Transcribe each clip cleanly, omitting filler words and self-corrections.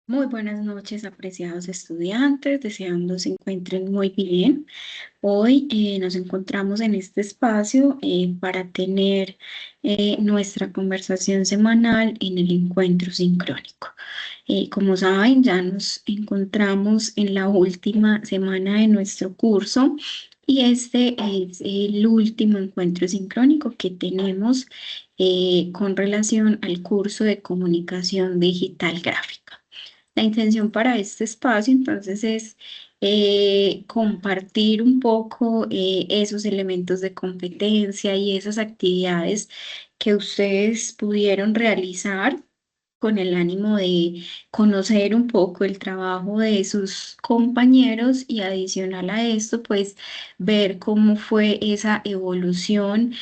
Muy buenas noches, apreciados estudiantes, deseando se encuentren muy bien. Hoy nos encontramos en este espacio para tener nuestra conversación semanal en el encuentro sincrónico. Como saben, ya nos encontramos en la última semana de nuestro curso y este es el último encuentro sincrónico que tenemos con relación al curso de comunicación digital gráfica. La intención para este espacio entonces es compartir un poco esos elementos de competencia y esas actividades que ustedes pudieron realizar con el ánimo de conocer un poco el trabajo de sus compañeros y adicional a esto, pues ver cómo fue esa evolución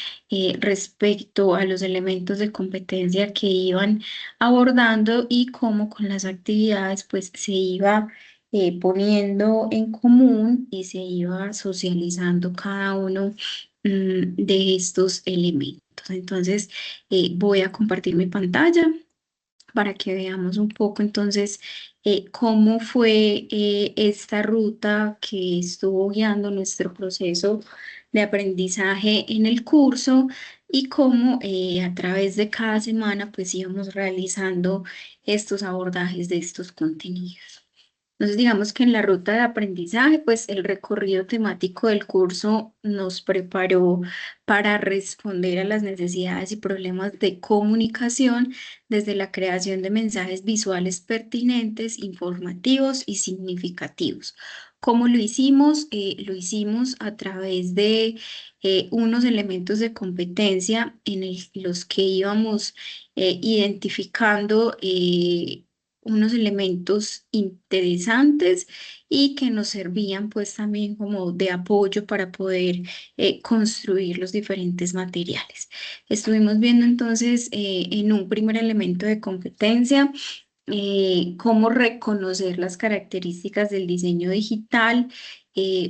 respecto a los elementos de competencia que iban abordando y cómo con las actividades pues se iba poniendo en común y se iba socializando cada uno de estos elementos. Entonces, voy a compartir mi pantalla para que veamos un poco entonces cómo fue esta ruta que estuvo guiando nuestro proceso de aprendizaje en el curso y cómo a través de cada semana pues íbamos realizando estos abordajes de estos contenidos. Entonces, digamos que en la ruta de aprendizaje, pues el recorrido temático del curso nos preparó para responder a las necesidades y problemas de comunicación desde la creación de mensajes visuales pertinentes, informativos y significativos. ¿Cómo lo hicimos? Lo hicimos a través de unos elementos de competencia los que íbamos identificando unos elementos interesantes y que nos servían pues también como de apoyo para poder construir los diferentes materiales. Estuvimos viendo entonces en un primer elemento de competencia cómo reconocer las características del diseño digital,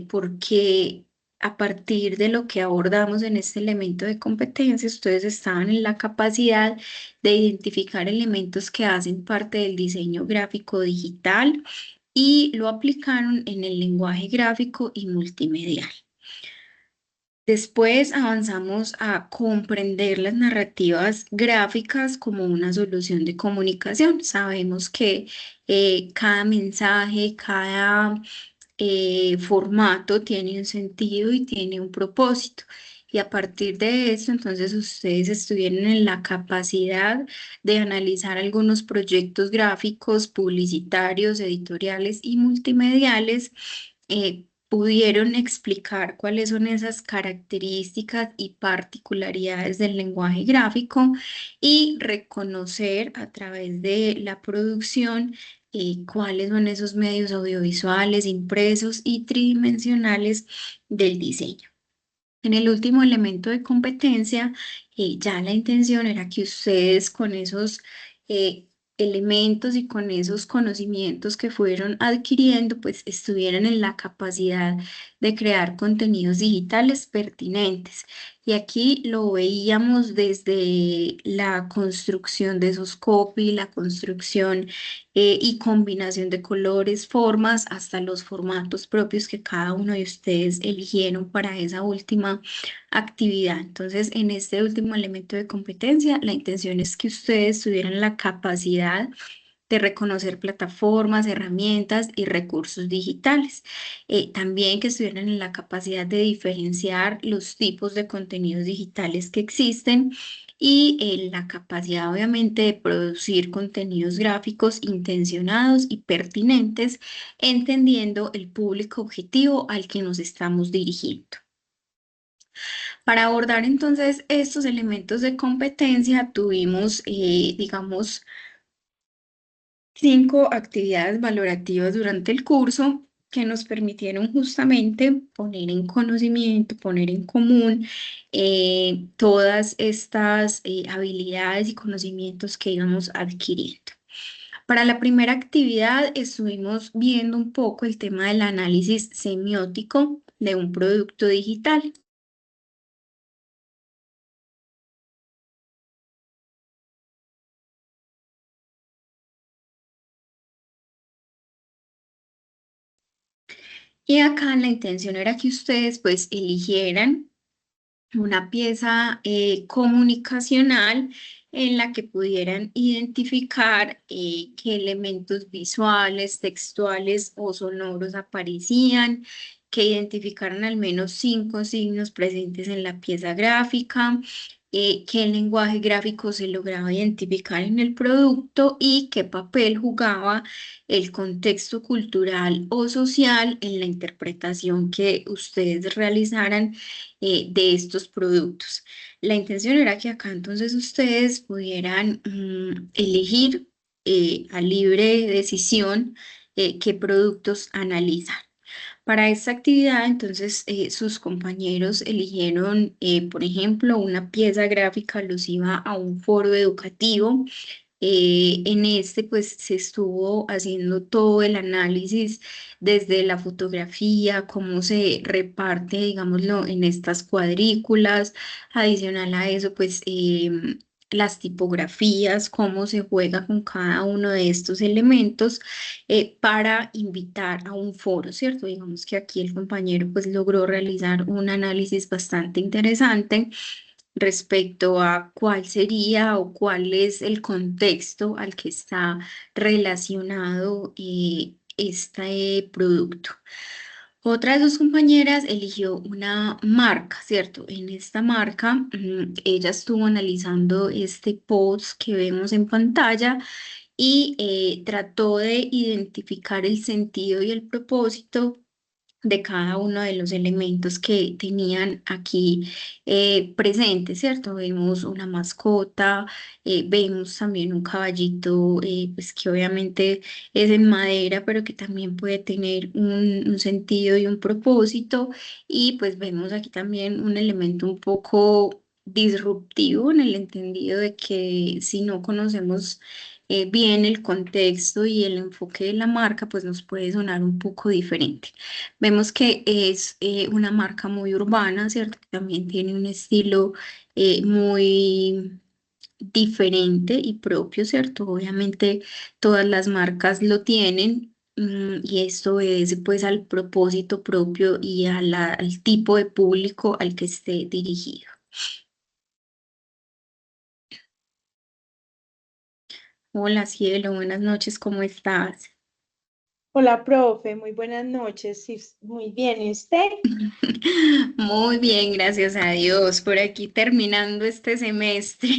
porque a partir de lo que abordamos en este elemento de competencia, ustedes estaban en la capacidad de identificar elementos que hacen parte del diseño gráfico digital y lo aplicaron en el lenguaje gráfico y multimedial. Después avanzamos a comprender las narrativas gráficas como una solución de comunicación. Sabemos que cada mensaje, cada formato tiene un sentido y tiene un propósito. Y a partir de eso, entonces ustedes estuvieron en la capacidad de analizar algunos proyectos gráficos, publicitarios, editoriales y multimediales. Pudieron explicar cuáles son esas características y particularidades del lenguaje gráfico y reconocer a través de la producción cuáles son esos medios audiovisuales, impresos y tridimensionales del diseño. En el último elemento de competencia, ya la intención era que ustedes con esos eh, elementos y con esos conocimientos que fueron adquiriendo, pues estuvieran en la capacidad de crear contenidos digitales pertinentes. Y aquí lo veíamos desde la construcción de esos copy, la construcción y combinación de colores, formas, hasta los formatos propios que cada uno de ustedes eligieron para esa última actividad. Entonces, en este último elemento de competencia, la intención es que ustedes tuvieran la capacidad de reconocer plataformas, herramientas y recursos digitales. También que estuvieran en la capacidad de diferenciar los tipos de contenidos digitales que existen y la capacidad, obviamente, de producir contenidos gráficos intencionados y pertinentes, entendiendo el público objetivo al que nos estamos dirigiendo. Para abordar entonces estos elementos de competencia, tuvimos, digamos, 5 actividades valorativas durante el curso que nos permitieron justamente poner en conocimiento, poner en común todas estas habilidades y conocimientos que íbamos adquiriendo. Para la primera actividad estuvimos viendo un poco el tema del análisis semiótico de un producto digital. Y acá la intención era que ustedes pues eligieran una pieza comunicacional en la que pudieran identificar qué elementos visuales, textuales o sonoros aparecían, que identificaran al menos 5 signos presentes en la pieza gráfica, qué lenguaje gráfico se lograba identificar en el producto y qué papel jugaba el contexto cultural o social en la interpretación que ustedes realizaran de estos productos. La intención era que acá entonces ustedes pudieran elegir a libre decisión qué productos analizar. Para esta actividad, entonces, sus compañeros eligieron, por ejemplo, una pieza gráfica alusiva a un foro educativo. En este, pues, se estuvo haciendo todo el análisis desde la fotografía, cómo se reparte, digámoslo, en estas cuadrículas. Adicional a eso, pues, las tipografías, cómo se juega con cada uno de estos elementos para invitar a un foro, ¿cierto? Digamos que aquí el compañero, pues, logró realizar un análisis bastante interesante respecto a cuál sería o cuál es el contexto al que está relacionado este producto. Otra de sus compañeras eligió una marca, ¿cierto? En esta marca, ella estuvo analizando este post que vemos en pantalla y trató de identificar el sentido y el propósito de cada uno de los elementos que tenían aquí presentes, ¿cierto? Vemos una mascota, vemos también un caballito, pues que obviamente es en madera, pero que también puede tener un sentido y un propósito. Y pues vemos aquí también un elemento un poco disruptivo en el entendido de que si no conocemos bien el contexto y el enfoque de la marca, pues nos puede sonar un poco diferente. Vemos que es una marca muy urbana, ¿cierto? Que también tiene un estilo muy diferente y propio, ¿cierto? Obviamente todas las marcas lo tienen. Y esto es pues al propósito propio y al tipo de público al que esté dirigido. Hola, cielo, buenas noches, ¿cómo estás? Hola, profe, muy buenas noches. Sí, muy bien, ¿y usted? Muy bien, gracias a Dios. Por aquí terminando este semestre.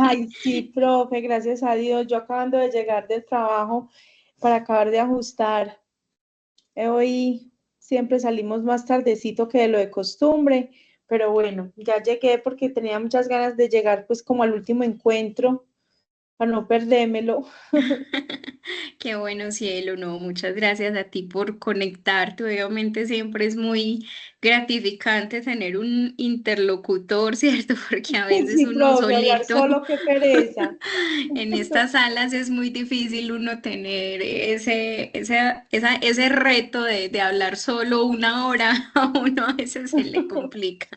Ay, sí, profe, gracias a Dios. Yo acabando de llegar del trabajo para acabar de ajustar. Hoy siempre salimos más tardecito que de lo de costumbre, pero bueno, ya llegué porque tenía muchas ganas de llegar pues como al último encuentro para no perdérmelo. Qué bueno, cielo, no, muchas gracias a ti por conectarte. Obviamente siempre es muy gratificante tener un interlocutor, ¿cierto? Porque a veces Sí, uno profe, hablar solito solo, qué pereza. en estas salas es muy difícil uno tener ese reto de hablar solo 1 hora. A uno a veces se le complica,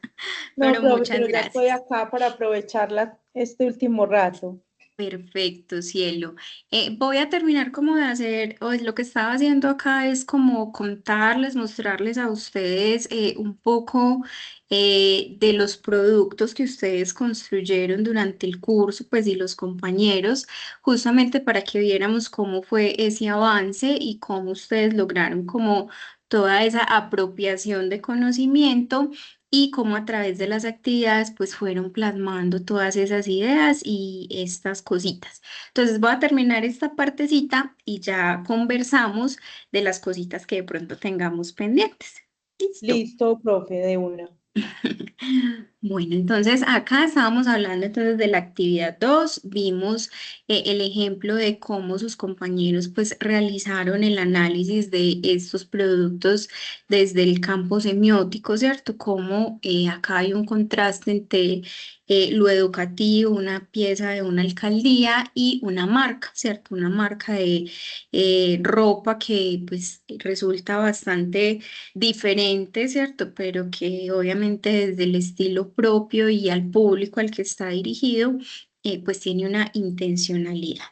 No, pero profe, muchas pero ya estoy gracias. acá para aprovecharla este último rato. Perfecto, cielo. Voy a terminar como de hacer, o es lo que estaba haciendo acá es como contarles, mostrarles a ustedes un poco de los productos que ustedes construyeron durante el curso, pues y los compañeros, justamente para que viéramos cómo fue ese avance y cómo ustedes lograron como toda esa apropiación de conocimiento y cómo a través de las actividades pues fueron plasmando todas esas ideas y estas cositas. Entonces voy a terminar esta partecita y ya conversamos de las cositas que de pronto tengamos pendientes. Listo. Listo, profe, de una. Bueno, entonces acá estábamos hablando entonces de la actividad 2. Vimos el ejemplo de cómo sus compañeros pues realizaron el análisis de estos productos desde el campo semiótico, ¿cierto? Cómo acá hay un contraste entre lo educativo, una pieza de una alcaldía y una marca, ¿cierto? Una marca de ropa que pues resulta bastante diferente, ¿cierto? Pero que obviamente desde el estilo propio y al público al que está dirigido, pues tiene una intencionalidad.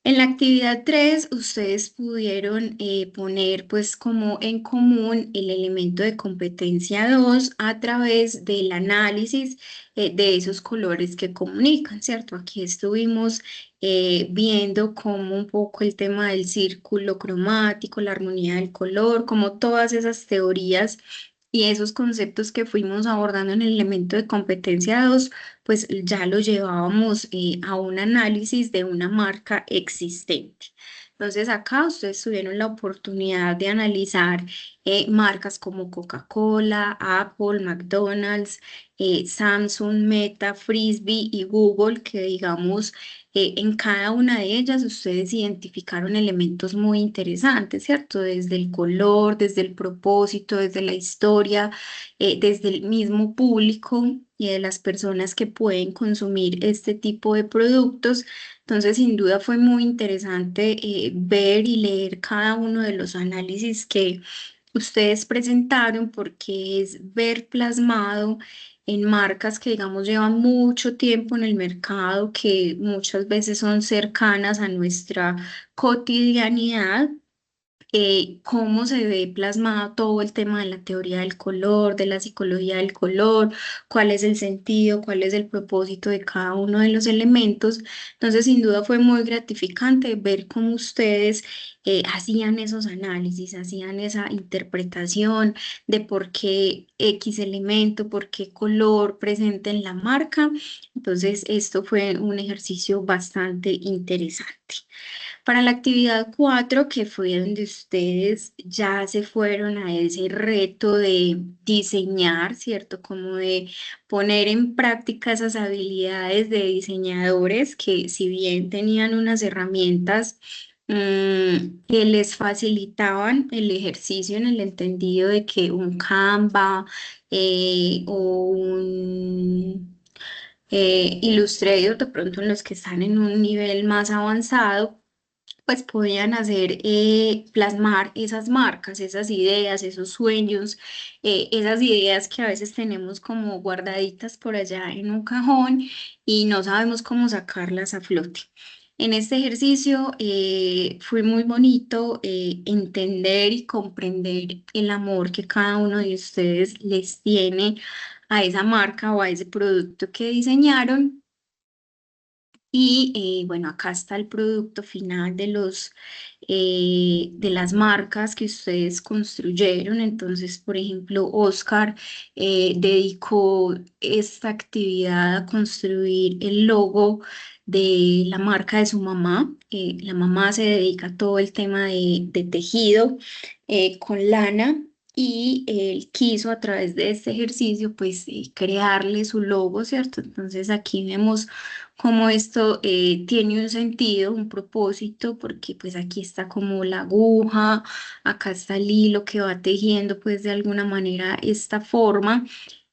En la actividad 3, ustedes pudieron poner pues como en común el elemento de competencia 2 a través del análisis de esos colores que comunican, ¿cierto? Aquí estuvimos viendo como un poco el tema del círculo cromático, la armonía del color, como todas esas teorías y esos conceptos que fuimos abordando en el elemento de competencia 2 pues ya lo llevábamos a un análisis de una marca existente. Entonces acá ustedes tuvieron la oportunidad de analizar marcas como Coca-Cola, Apple, McDonald's, Samsung, Meta, Frisbee y Google, que digamos en cada una de ellas ustedes identificaron elementos muy interesantes, ¿cierto? Desde el color, desde el propósito, desde la historia, desde el mismo público y de las personas que pueden consumir este tipo de productos. Entonces, sin duda fue muy interesante ver y leer cada uno de los análisis que ustedes presentaron porque es ver plasmado en marcas que, digamos, llevan mucho tiempo en el mercado, que muchas veces son cercanas a nuestra cotidianidad, cómo se ve plasmado todo el tema de la teoría del color, de la psicología del color, cuál es el sentido, cuál es el propósito de cada uno de los elementos. Entonces, sin duda fue muy gratificante ver cómo ustedes hacían esos análisis, hacían esa interpretación de por qué X elemento, por qué color presente en la marca. Entonces, esto fue un ejercicio bastante interesante. Para la actividad 4, que fue donde ustedes ya se fueron a ese reto de diseñar, ¿cierto? Como de poner en práctica esas habilidades de diseñadores que si bien tenían unas herramientas que les facilitaban el ejercicio en el entendido de que un Canva o un Illustrator, de pronto en los que están en un nivel más avanzado, pues podían hacer, plasmar esas marcas, esas ideas, esos sueños, esas ideas que a veces tenemos como guardaditas por allá en un cajón y no sabemos cómo sacarlas a flote. En este ejercicio fue muy bonito entender y comprender el amor que cada uno de ustedes les tiene a esa marca o a ese producto que diseñaron. Y bueno, acá está el producto final de de las marcas que ustedes construyeron. Entonces, por ejemplo, Oscar dedicó esta actividad a construir el logo de la marca de su mamá. La mamá se dedica a todo el tema de tejido con lana. Y él quiso a través de este ejercicio, pues, crearle su logo, ¿cierto? Entonces aquí vemos como esto tiene un sentido, un propósito, porque pues aquí está como la aguja, acá está el hilo que va tejiendo pues de alguna manera esta forma.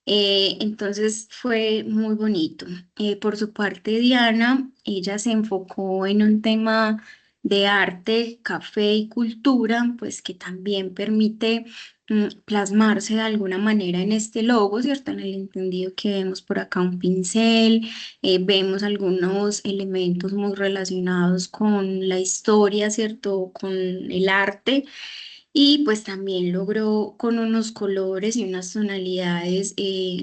Entonces fue muy bonito. Por su parte, Diana, ella se enfocó en un tema de arte, café y cultura, pues que también permite plasmarse de alguna manera en este logo, ¿cierto? En el entendido que vemos por acá un pincel, vemos algunos elementos muy relacionados con la historia, ¿cierto? Con el arte. Y pues también logró con unos colores y unas tonalidades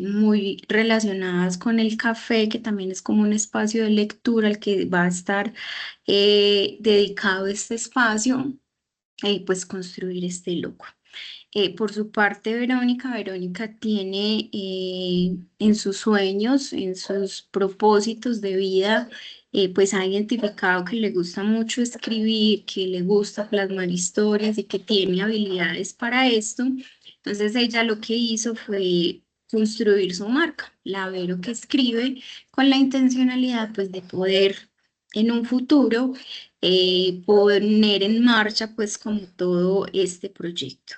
muy relacionadas con el café, que también es como un espacio de lectura al que va a estar dedicado este espacio, pues construir este logo. Por su parte, Verónica tiene en sus sueños, en sus propósitos de vida, pues ha identificado que le gusta mucho escribir, que le gusta plasmar historias y que tiene habilidades para esto. Entonces ella lo que hizo fue construir su marca, la Vero que escribe, con la intencionalidad pues de poder en un futuro poner en marcha pues como todo este proyecto.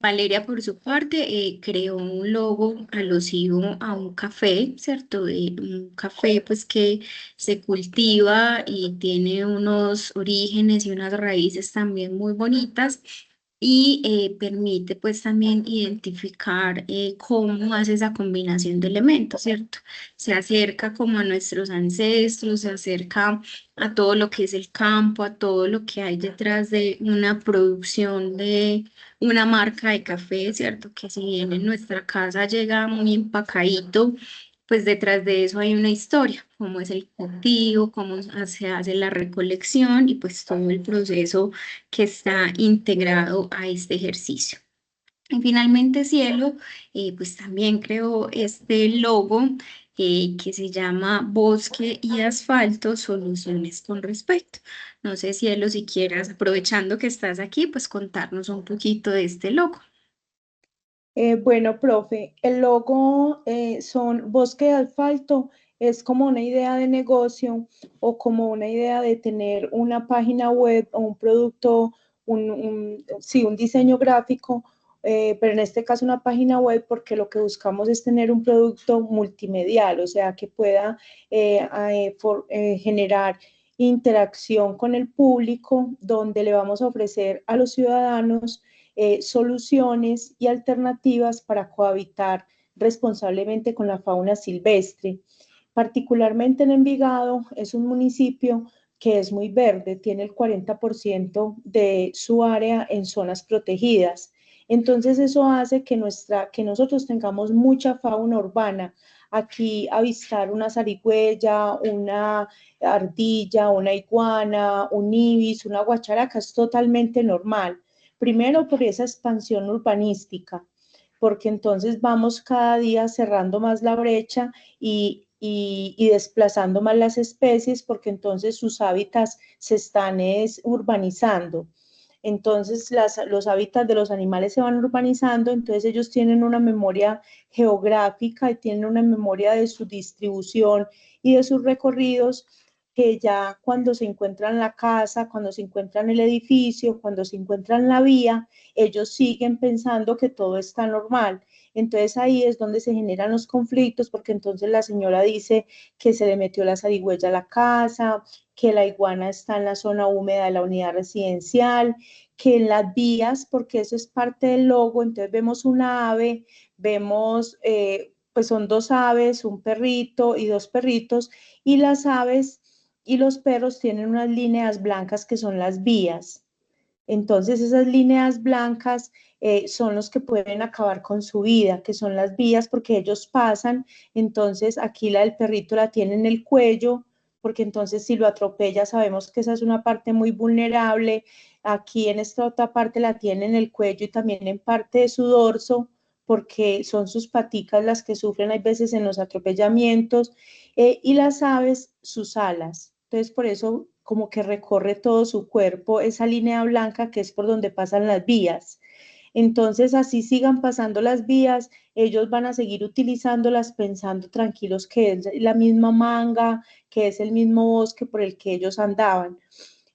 Valeria, por su parte, creó un logo alusivo a un café, ¿cierto? De un café, pues, que se cultiva y tiene unos orígenes y unas raíces también muy bonitas. y permite pues también identificar cómo hace esa combinación de elementos, ¿cierto? Se acerca como a nuestros ancestros, se acerca a todo lo que es el campo, a todo lo que hay detrás de una producción de una marca de café, ¿cierto? Que si bien en nuestra casa llega muy empacadito, pues detrás de eso hay una historia, cómo es el cultivo, cómo se hace la recolección y pues todo el proceso que está integrado a este ejercicio. Y finalmente, Cielo, pues también creó este logo que se llama Bosque y Asfalto, Soluciones con Respecto. No sé, Cielo, si quieras, aprovechando que estás aquí, pues contarnos un poquito de este logo. Bueno, profe, el logo son bosque de asfalto, es como una idea de negocio o como una idea de tener una página web o un producto, sí, un diseño gráfico, pero en este caso una página web porque lo que buscamos es tener un producto multimedial, o sea, que pueda generar interacción con el público, donde le vamos a ofrecer a los ciudadanos soluciones y alternativas para cohabitar responsablemente con la fauna silvestre. Particularmente en Envigado es un municipio que es muy verde, tiene el 40% de su área en zonas protegidas. Entonces eso hace que nosotros tengamos mucha fauna urbana. Aquí avistar una zarigüeya, una ardilla, una iguana, un ibis, una guacharaca es totalmente normal. Primero por esa expansión urbanística, porque entonces vamos cada día cerrando más la brecha y desplazando más las especies, porque entonces sus hábitats se están urbanizando. Entonces los hábitats de los animales se van urbanizando, entonces ellos tienen una memoria geográfica y tienen una memoria de su distribución y de sus recorridos que ya cuando se encuentran la casa, cuando se encuentran el edificio, cuando se encuentran la vía, ellos siguen pensando que todo está normal. Entonces ahí es donde se generan los conflictos, porque entonces la señora dice que se le metió la zarigüeya a la casa, que la iguana está en la zona húmeda de la unidad residencial, que en las vías, porque eso es parte del logo, entonces vemos una ave, vemos, pues son dos aves, un perrito y dos perritos, y las aves y los perros tienen unas líneas blancas que son las vías. Entonces esas líneas blancas son los que pueden acabar con su vida, que son las vías porque ellos pasan, entonces aquí la del perrito la tiene en el cuello, porque entonces si lo atropella sabemos que esa es una parte muy vulnerable, aquí en esta otra parte la tiene en el cuello y también en parte de su dorso, porque son sus paticas las que sufren hay veces en los atropellamientos, y las aves sus alas. Entonces por eso como que recorre todo su cuerpo esa línea blanca que es por donde pasan las vías. Entonces, así sigan pasando las vías, ellos van a seguir utilizándolas pensando tranquilos que es la misma manga, que es el mismo bosque por el que ellos andaban.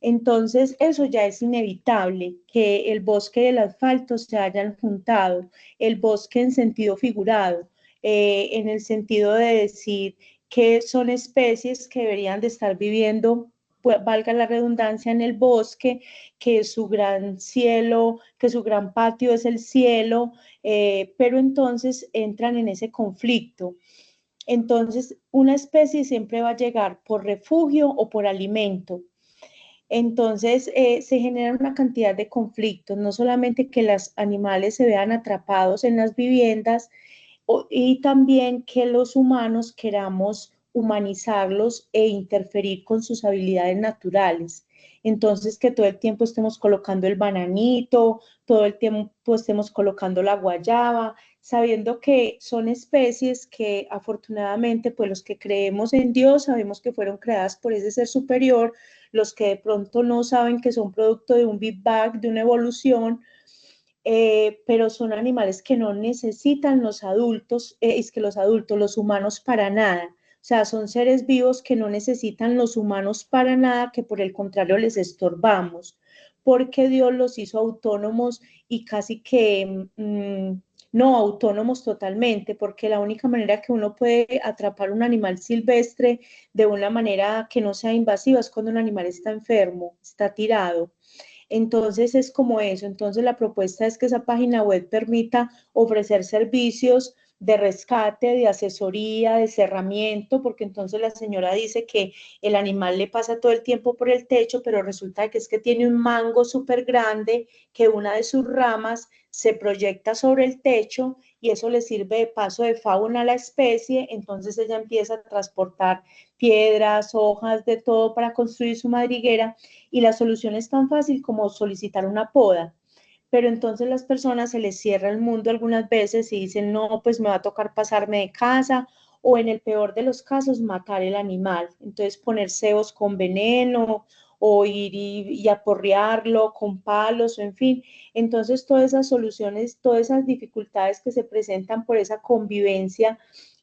Entonces, eso ya es inevitable, que el bosque y el asfalto se hayan juntado, el bosque en sentido figurado, en el sentido de decir que son especies que deberían de estar viviendo, pues, valga la redundancia, en el bosque, que su gran cielo, que su gran patio es el cielo, pero entonces entran en ese conflicto. Entonces, una especie siempre va a llegar por refugio o por alimento. Entonces, se genera una cantidad de conflictos, no solamente que los animales se vean atrapados en las viviendas y también que los humanos queramos humanizarlos e interferir con sus habilidades naturales. Entonces, que todo el tiempo estemos colocando el bananito, todo el tiempo estemos colocando la guayaba, sabiendo que son especies que afortunadamente, pues los que creemos en Dios, sabemos que fueron creadas por ese ser superior, los que de pronto no saben que son producto de un Big Bang, de una evolución, pero son animales que no necesitan los adultos, es que los adultos, los humanos para nada. O sea, son seres vivos que no necesitan los humanos para nada, que por el contrario les estorbamos, porque Dios los hizo autónomos y casi que no autónomos totalmente, porque la única manera que uno puede atrapar un animal silvestre de una manera que no sea invasiva es cuando un animal está enfermo, está tirado. Entonces es como eso. Entonces la propuesta es que esa página web permita ofrecer servicios de rescate, de asesoría, de cerramiento, porque entonces la señora dice que el animal le pasa todo el tiempo por el techo, pero resulta que es que tiene un mango súper grande, que una de sus ramas se proyecta sobre el techo y eso le sirve de paso de fauna a la especie, entonces ella empieza a transportar piedras, hojas, de todo para construir su madriguera y la solución es tan fácil como solicitar una poda. Pero entonces las personas se les cierra el mundo algunas veces y dicen, no, pues me va a tocar pasarme de casa o en el peor de los casos matar el animal. Entonces poner cebos con veneno o ir y aporrearlo con palos, o en fin. Entonces todas esas soluciones, todas esas dificultades que se presentan por esa convivencia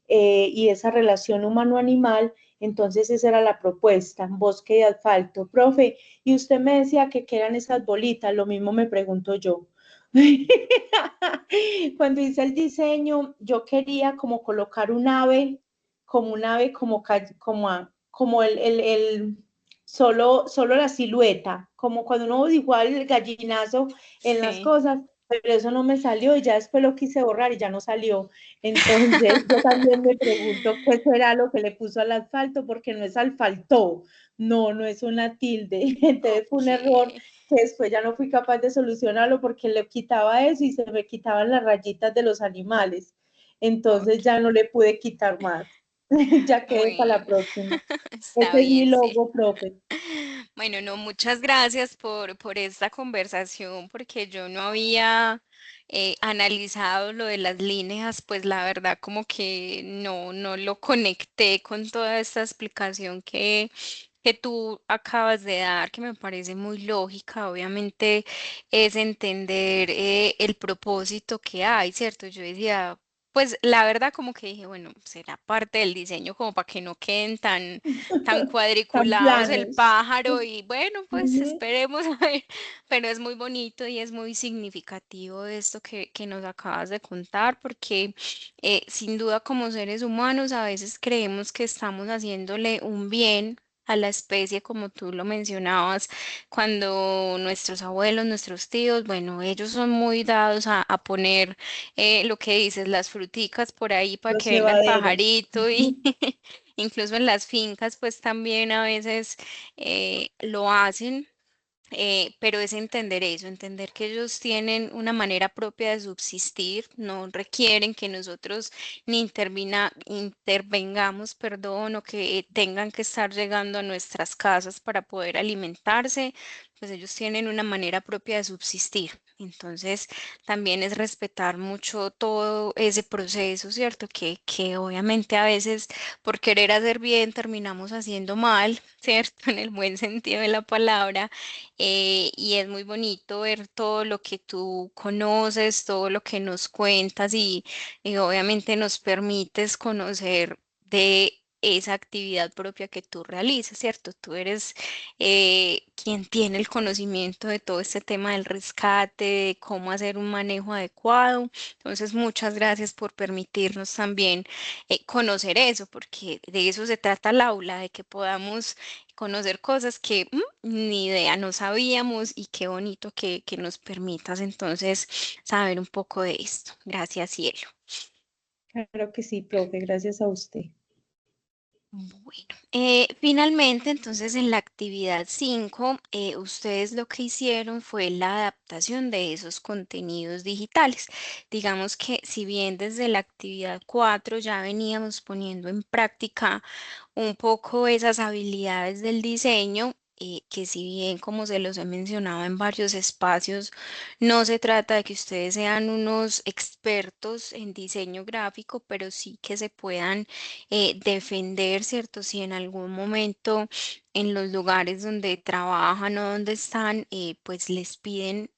y esa relación humano-animal, entonces esa era la propuesta, bosque de asfalto. Profe, y usted me decía que qué eran esas bolitas, lo mismo me pregunto yo. Cuando hice el diseño, yo quería como colocar un ave como solo la silueta, como cuando uno dibujaba el gallinazo en las Sí. cosas, pero eso no me salió y ya después lo quise borrar y ya no salió. Entonces, yo también me pregunto qué será lo que le puso al asfalto, porque no es asfaltó, no es una tilde. Entonces fue un error Ok. que después ya no fui capaz de solucionarlo porque le quitaba eso y se me quitaban las rayitas de los animales. Entonces Ok. ya no le pude quitar más. Ya quedé para la Bueno, próxima. está Ese es mi bien, sí. logo, profe. Bueno, no, muchas gracias por esta conversación, porque yo no había analizado lo de las líneas, pues la verdad como que no lo conecté con toda esta explicación que tú acabas de dar, que me parece muy lógica. Obviamente es entender el propósito que hay, ¿cierto? Yo decía... Pues la verdad como que dije, bueno, será parte del diseño como para que no queden tan Tan cuadriculados el planos. pájaro y bueno, pues Ujú. esperemos a ver, pero es muy bonito y es muy significativo esto que nos acabas de contar porque sin duda como seres humanos a veces creemos que estamos haciéndole un bien a la especie, como tú lo mencionabas, cuando nuestros abuelos, nuestros tíos, bueno, ellos son muy dados a poner lo que dices, las fruticas por ahí para Los que venga el cebaderos. pajarito y incluso en las fincas, pues también a veces lo hacen, pero es entender eso, entender que ellos tienen una manera propia de subsistir, no requieren que nosotros ni intervengamos, perdón, o que tengan que estar llegando a nuestras casas para poder alimentarse, pues ellos tienen una manera propia de subsistir. Entonces, también es respetar mucho todo ese proceso, ¿cierto? Que obviamente a veces por querer hacer bien terminamos haciendo mal, ¿cierto? En el buen sentido de la palabra. Y es muy bonito ver todo lo que tú conoces, todo lo que nos cuentas y obviamente nos permites conocer de esa actividad propia que tú realizas, ¿cierto? Tú eres quien tiene el conocimiento de todo este tema del rescate, de cómo hacer un manejo adecuado. Entonces, muchas gracias por permitirnos también conocer eso, porque de eso se trata el aula, de que podamos conocer cosas que ni idea, no sabíamos y qué bonito que nos permitas entonces saber un poco de esto. Gracias, cielo. Claro que sí, profe, gracias a usted. Bueno, finalmente, entonces en la actividad 5 ustedes lo que hicieron fue la adaptación de esos contenidos digitales. Digamos que si bien desde la actividad 4 ya veníamos poniendo en práctica un poco esas habilidades del diseño, que si bien como se los he mencionado en varios espacios, no se trata de que ustedes sean unos expertos en diseño gráfico, pero sí que se puedan defender, ¿cierto? Si en algún momento en los lugares donde trabajan o donde están, pues les piden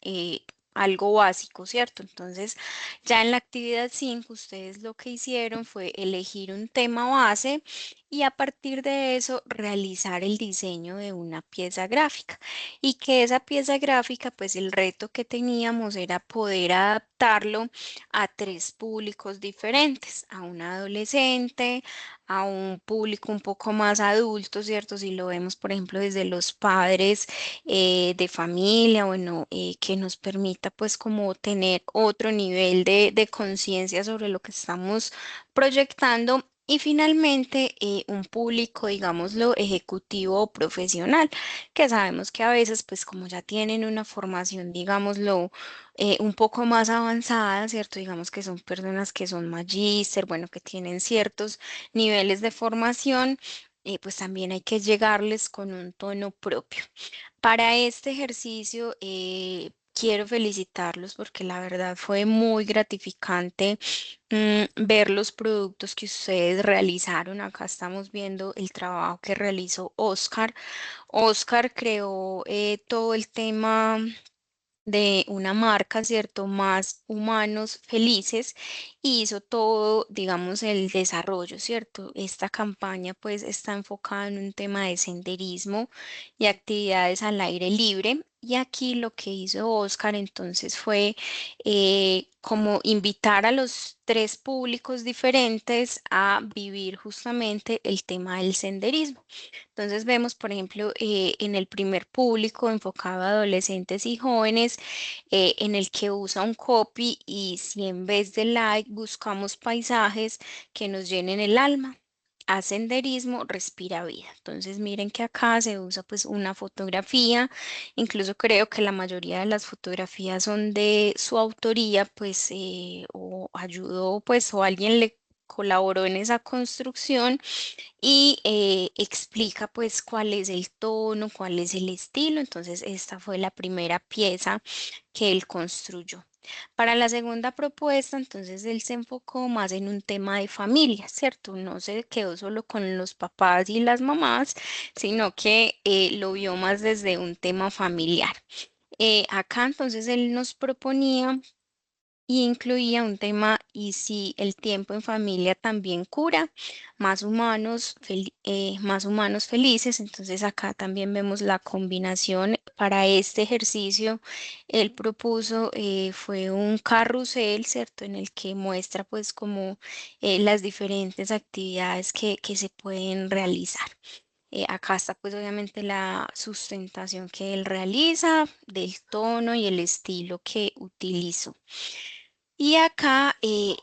algo básico, ¿cierto? Entonces, ya en la actividad 5 ustedes lo que hicieron fue elegir un tema base y a partir de eso realizar el diseño de una pieza gráfica. Y que esa pieza gráfica, pues el reto que teníamos era poder adaptarlo a tres públicos diferentes, a un adolescente, a un público un poco más adulto, ¿cierto? Si lo vemos, por ejemplo, desde los padres de familia, bueno, que nos permita pues como tener otro nivel de conciencia sobre lo que estamos proyectando. Y finalmente, un público, digámoslo, ejecutivo o profesional, que sabemos que a veces, pues como ya tienen una formación, digámoslo, un poco más avanzada, ¿cierto? Digamos que son personas que son magíster, bueno, que tienen ciertos niveles de formación, pues también hay que llegarles con un tono propio. Para este ejercicio, quiero felicitarlos porque la verdad fue muy gratificante ver los productos que ustedes realizaron. Acá estamos viendo el trabajo que realizó Oscar. Oscar creó todo el tema de una marca, ¿cierto? Más humanos felices y hizo todo, digamos, el desarrollo, ¿cierto? Esta campaña pues está enfocada en un tema de senderismo y actividades al aire libre. Y aquí lo que hizo Oscar entonces fue como invitar a los tres públicos diferentes a vivir justamente el tema del senderismo. Entonces vemos, por ejemplo, en el primer público enfocado a adolescentes y jóvenes, en el que usa un copy y si en vez de like buscamos paisajes que nos llenen el alma. A senderismo, respira vida. Entonces miren que acá se usa pues una fotografía, incluso creo que la mayoría de las fotografías son de su autoría, pues o ayudó pues o alguien le colaboró en esa construcción y explica pues cuál es el tono, cuál es el estilo. Entonces, esta fue la primera pieza que él construyó. Para la segunda propuesta, entonces él se enfocó más en un tema de familia, ¿cierto? No se quedó solo con los papás y las mamás, sino que lo vio más desde un tema familiar. Acá entonces él nos proponía y incluía un tema, y si el tiempo en familia también cura, más humanos felices. Entonces acá también vemos la combinación para este ejercicio. Él propuso, fue un carrusel, ¿cierto? En el que muestra pues como las diferentes actividades que se pueden realizar. Acá está pues obviamente la sustentación que él realiza, del tono y el estilo que utilizó. Y acá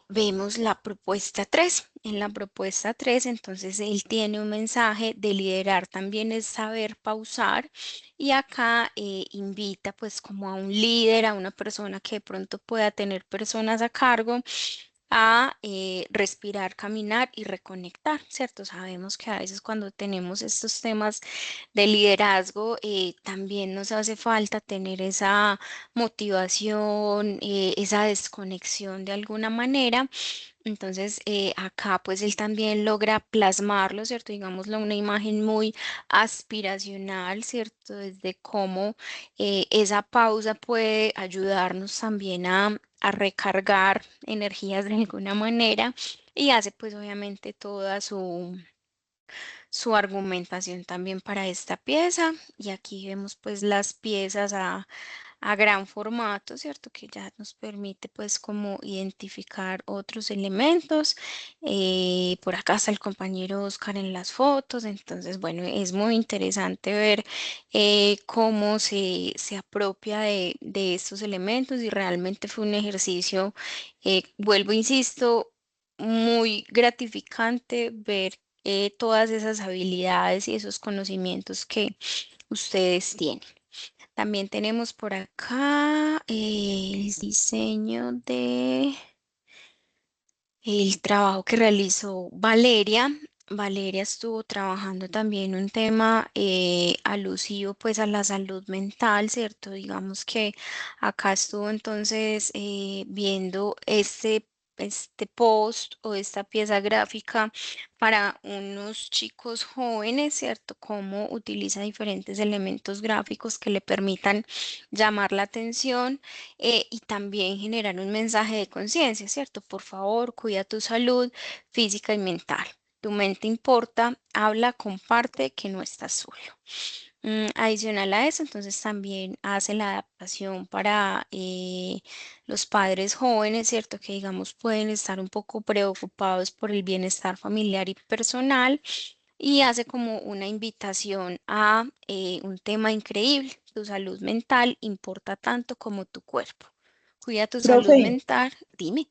vemos la propuesta 3. En la propuesta 3, entonces él tiene un mensaje de liderar también es saber pausar. Y acá invita pues como a un líder, a una persona que de pronto pueda tener personas a cargo, a respirar, caminar y reconectar, ¿cierto? Sabemos que a veces cuando tenemos estos temas de liderazgo, también nos hace falta tener esa motivación, esa desconexión de alguna manera. Entonces, acá pues él también logra plasmarlo, ¿cierto? Digámoslo, una imagen muy aspiracional, ¿cierto? Desde cómo esa pausa puede ayudarnos también a recargar energías de alguna manera y hace pues obviamente toda su argumentación también para esta pieza. Y aquí vemos pues las piezas a gran formato, ¿cierto? Que ya nos permite pues como identificar otros elementos. Por acá está el compañero Oscar en las fotos. Entonces, bueno, es muy interesante ver cómo se apropia de estos elementos y realmente fue un ejercicio, vuelvo, insisto, muy gratificante ver todas esas habilidades y esos conocimientos que ustedes tienen. También tenemos por acá el diseño de el trabajo que realizó Valeria. Valeria estuvo trabajando también un tema alusivo pues a la salud mental, ¿cierto? Digamos que acá estuvo entonces viendo este post o esta pieza gráfica para unos chicos jóvenes, ¿cierto? Cómo utiliza diferentes elementos gráficos que le permitan llamar la atención y también generar un mensaje de conciencia, ¿cierto? Por favor, cuida tu salud física y mental. Tu mente importa, habla, comparte que no estás solo. Adicional a eso, entonces también hace la adaptación para los padres jóvenes, ¿cierto? Que digamos pueden estar un poco preocupados por el bienestar familiar y personal y hace como una invitación a un tema increíble. Tu salud mental importa tanto como tu cuerpo. Cuida tu salud Profe, mental. Dime.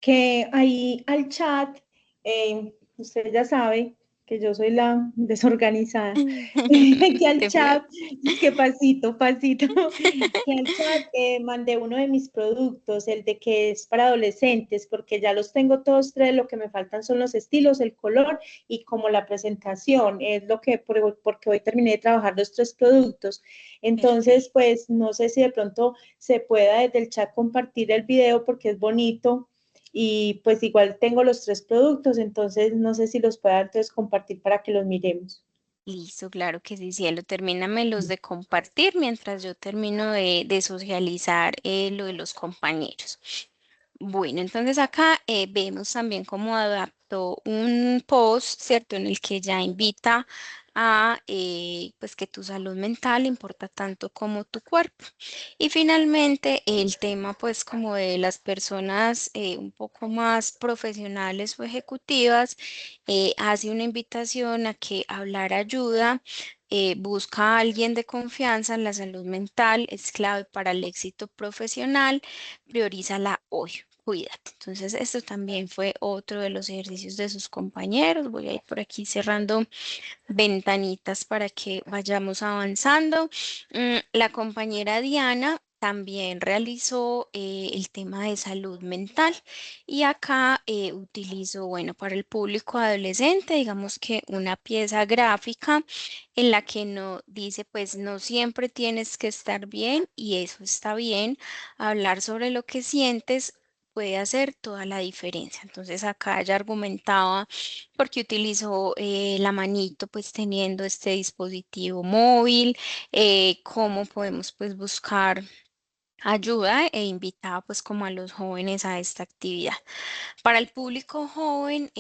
que ahí al chat, usted ya sabe que yo soy la desorganizada, que al Te fue. chat, que pasito, pasito, que al chat mandé uno de mis productos, el de que es para adolescentes, porque ya los tengo todos tres, lo que me faltan son los estilos, el color y como la presentación, es lo que, porque hoy terminé de trabajar los tres productos. Entonces, Perfecto. pues no sé si de pronto se pueda desde el chat compartir el video porque es bonito y pues igual tengo los tres productos, entonces no sé si los pueda entonces compartir para que los miremos. Listo, claro que sí, cielo. Termínamelos de compartir mientras yo termino de socializar lo de los compañeros. Bueno, entonces acá vemos también cómo adaptó un post, ¿cierto? En el que ya invita a pues que tu salud mental importa tanto como tu cuerpo. Y finalmente el tema pues como de las personas un poco más profesionales o ejecutivas hace una invitación a que hablar ayuda. Busca a alguien de confianza. La salud mental es clave para el éxito profesional. Priorízala hoy. Cuídate. Entonces, esto también fue otro de los ejercicios de sus compañeros. Voy a ir por aquí cerrando ventanitas para que vayamos avanzando. La compañera Diana también realizó el tema de salud mental y acá utilizó, bueno, para el público adolescente, digamos que una pieza gráfica en la que no dice, pues no siempre tienes que estar bien y eso está bien. Hablar sobre lo que sientes puede hacer toda la diferencia. Entonces acá ella argumentaba porque utilizó la manito pues teniendo este dispositivo móvil, cómo podemos pues buscar ayuda e invitaba pues como a los jóvenes a esta actividad. Para el público joven,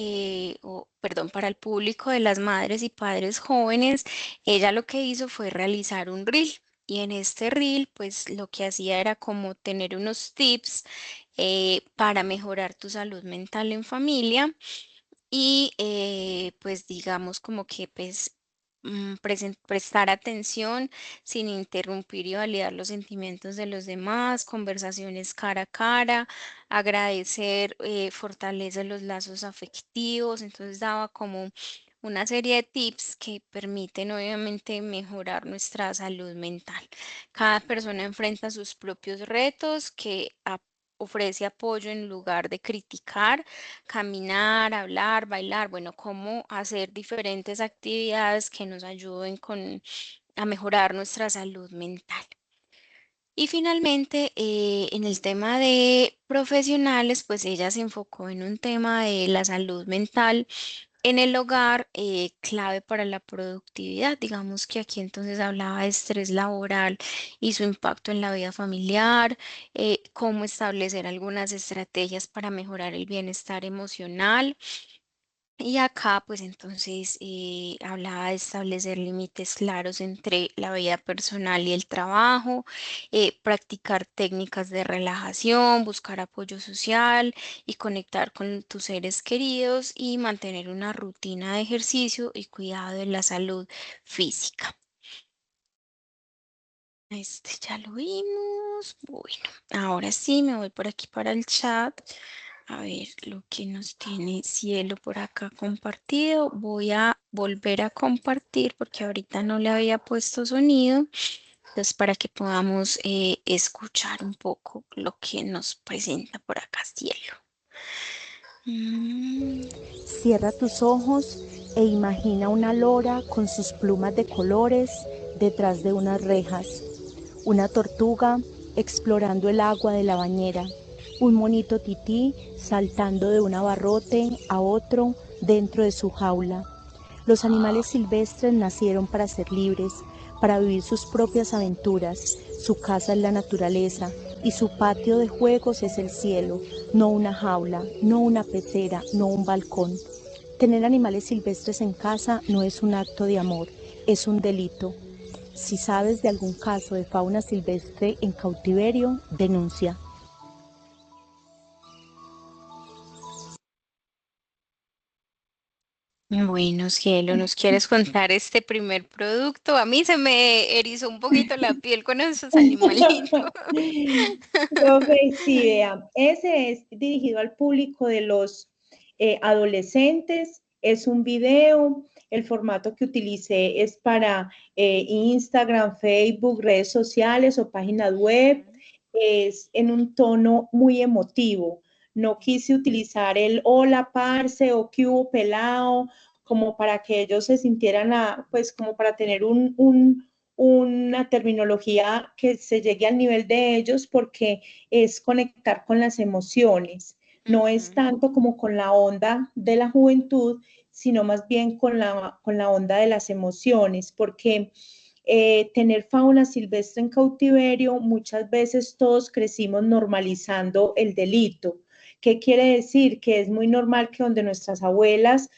o perdón, para el público de las madres y padres jóvenes, ella lo que hizo fue realizar un reel. Y en este reel, pues lo que hacía era como tener unos tips para mejorar tu salud mental en familia y pues digamos como que pues prestar atención sin interrumpir y validar los sentimientos de los demás, conversaciones cara a cara, agradecer, fortalece los lazos afectivos, entonces daba como una serie de tips que permiten obviamente mejorar nuestra salud mental. Cada persona enfrenta sus propios retos que ofrece apoyo en lugar de criticar. Caminar, hablar, bailar, bueno, cómo hacer diferentes actividades que nos ayuden a mejorar nuestra salud mental. Y finalmente, en el tema de profesionales, pues ella se enfocó en un tema de la salud mental en el hogar, clave para la productividad. Digamos que aquí entonces hablaba de estrés laboral y su impacto en la vida familiar, cómo establecer algunas estrategias para mejorar el bienestar emocional. Y acá, pues entonces hablaba de establecer límites claros entre la vida personal y el trabajo, practicar técnicas de relajación, buscar apoyo social y conectar con tus seres queridos y mantener una rutina de ejercicio y cuidado de la salud física. Este ya lo vimos. Bueno, ahora sí me voy por aquí para el chat. A ver lo que nos tiene Cielo por acá compartido. Voy a volver a compartir porque ahorita no le había puesto sonido. Entonces, para que podamos escuchar un poco lo que nos presenta por acá Cielo. Mm, Cierra tus ojos e imagina una lora con sus plumas de colores detrás de unas rejas, una tortuga explorando el agua de la bañera, un monito tití saltando de un abarrote a otro dentro de su jaula. Los animales silvestres nacieron para ser libres, para vivir sus propias aventuras. Su casa es la naturaleza y su patio de juegos es el cielo, no una jaula, no una pecera, no un balcón. Tener animales silvestres en casa no es un acto de amor, es un delito. Si sabes de algún caso de fauna silvestre en cautiverio, denuncia. Bueno, cielo, ¿nos quieres contar este primer producto? A mí se me erizó un poquito la piel con esos animalitos. Profe, sí, vea, ese es dirigido al público de los adolescentes, es un video, el formato que utilicé es para Instagram, Facebook, redes sociales o páginas web, Ujú. es en un tono muy emotivo. No quise utilizar el hola, parce o qué hubo pelado, como para que ellos se sintieran, pues como para tener una terminología que se llegue al nivel de ellos porque es conectar con las emociones. No es Ujú. tanto como con la onda de la juventud, sino más bien con la onda de las emociones, porque tener fauna silvestre en cautiverio, muchas veces todos crecimos normalizando el delito. ¿Qué quiere decir? Que es muy normal que donde nuestras abuelas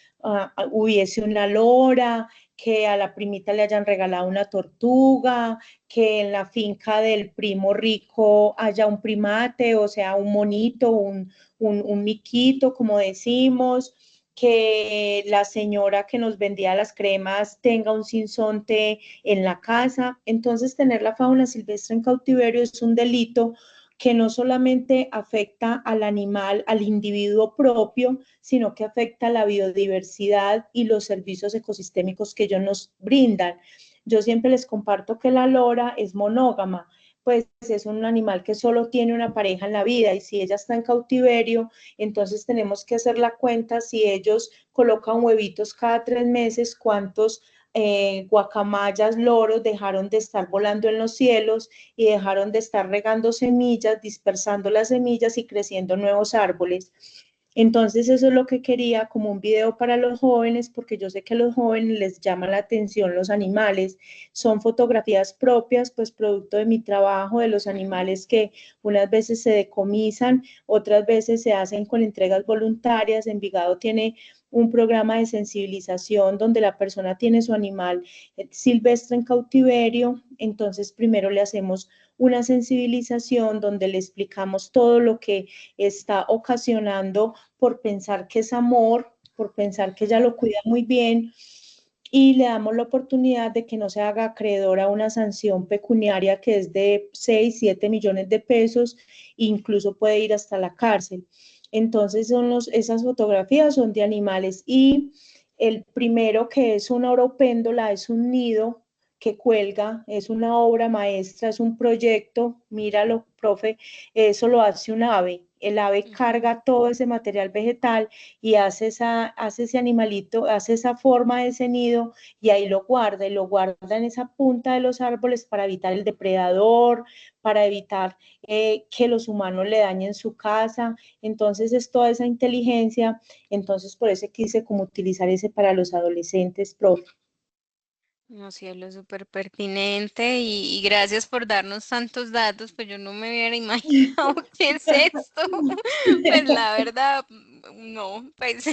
hubiese una lora, que a la primita le hayan regalado una tortuga, que en la finca del primo rico haya un primate, o sea, un monito, un miquito, como decimos, que la señora que nos vendía las cremas tenga un sinsonte en la casa. Entonces, tener la fauna silvestre en cautiverio es un delito que no solamente afecta al animal, al individuo propio, sino que afecta a la biodiversidad y los servicios ecosistémicos que ellos nos brindan. Yo siempre les comparto que la lora es monógama, pues es un animal que solo tiene una pareja en la vida y si ella está en cautiverio, entonces tenemos que hacer la cuenta si ellos colocan huevitos cada 3 meses, cuántos guacamayas, loros dejaron de estar volando en los cielos y dejaron de estar regando semillas, dispersando las semillas y creciendo nuevos árboles. Entonces eso es lo que quería como un video para los jóvenes, porque yo sé que a los jóvenes les llama la atención los animales. Son fotografías propias, pues producto de mi trabajo, de los animales que unas veces se decomisan, otras veces se hacen con entregas voluntarias. Envigado tiene un programa de sensibilización donde la persona tiene su animal silvestre en cautiverio, entonces primero le hacemos una sensibilización donde le explicamos todo lo que está ocasionando por pensar que es amor, por pensar que ella lo cuida muy bien y le damos la oportunidad de que no se haga acreedor a una sanción pecuniaria que es de 6, 7 millones de pesos, incluso puede ir hasta la cárcel. Entonces esas fotografías son de animales y el primero que es una oropéndola es un nido que cuelga, es una obra maestra, es un proyecto, míralo, profe, eso lo hace un ave. El ave Ujú. carga todo ese material vegetal y hace ese animalito, hace esa forma de ese nido y ahí lo guarda y lo guarda en esa punta de los árboles para evitar el depredador, para evitar que los humanos le dañen su casa. Entonces es toda esa inteligencia. Entonces por eso quise como utilizar ese para los adolescentes, profe. No, cielo, súper pertinente y gracias por darnos tantos datos, pues yo no me hubiera imaginado qué es esto. Pues la verdad, no, pues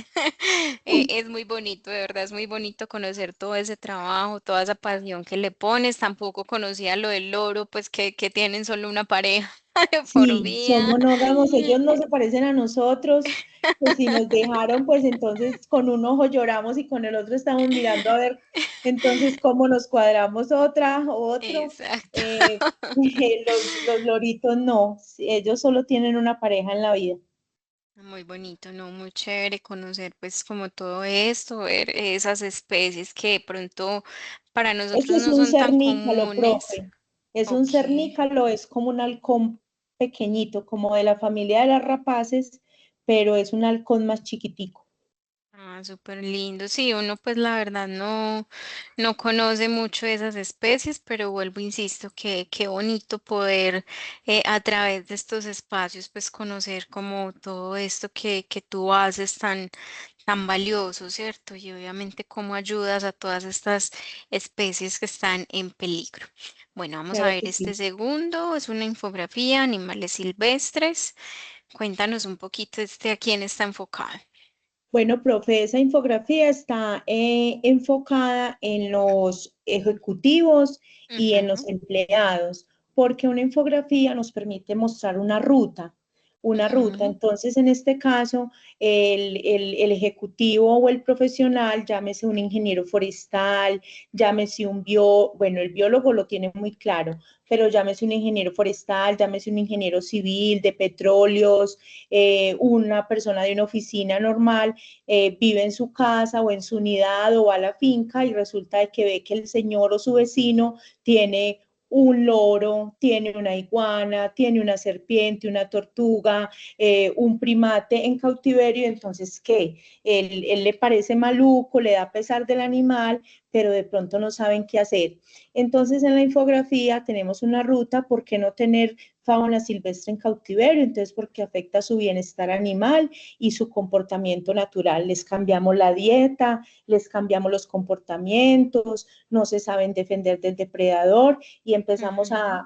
es muy bonito, de verdad es muy bonito conocer todo ese trabajo, toda esa pasión que le pones. Tampoco conocía lo del loro, pues que tienen solo una pareja de por Sí, son vida. monógamos, ellos no se parecen a nosotros, pues si nos dejaron, pues entonces con un ojo lloramos y con el otro estamos mirando a ver entonces cómo nos cuadramos otro. Exacto. Los loritos no, ellos solo tienen una pareja en la vida. Muy bonito, ¿no? Muy chévere conocer pues como todo esto, ver esas especies que de pronto para Este nosotros es no un son tan cernícalo, comunes. profe. Es un Ok. cernícalo, es como un halcón pequeñito, como de la familia de las rapaces, pero es un halcón más chiquitico. Ah, súper lindo. Sí, uno pues la verdad no conoce mucho de esas especies, pero vuelvo, insisto, que qué bonito poder a través de estos espacios pues conocer como todo esto que tú haces tan valioso, ¿cierto? Y obviamente cómo ayudas a todas estas especies que están en peligro. Bueno, vamos a Claro ver que este sí. segundo, es una infografía, animales silvestres. Cuéntanos un poquito a quién está enfocado. Bueno, profe, esa infografía está enfocada en los ejecutivos y en los Ujú, empleados, porque una infografía nos permite mostrar una ruta, una ruta. ujú, Entonces, en este caso, el ejecutivo o el profesional, llámese un ingeniero forestal, llámese bueno, el biólogo lo tiene muy claro, pero llámese un ingeniero forestal, llámese un ingeniero civil de petróleos, una persona de una oficina normal, vive en su casa o en su unidad o va a la finca y resulta de que ve que el señor o su vecino tiene un loro, tiene una iguana, tiene una serpiente, una tortuga, un primate en cautiverio, entonces, ¿qué? Él le parece maluco, le da pesar del animal, pero de pronto no saben qué hacer. Entonces, en la infografía tenemos una ruta, ¿por qué no tener fauna silvestre en cautiverio? Entonces, porque afecta su bienestar animal y su comportamiento natural. Les cambiamos la dieta, les cambiamos los comportamientos, no se saben defender del depredador y empezamos ujú.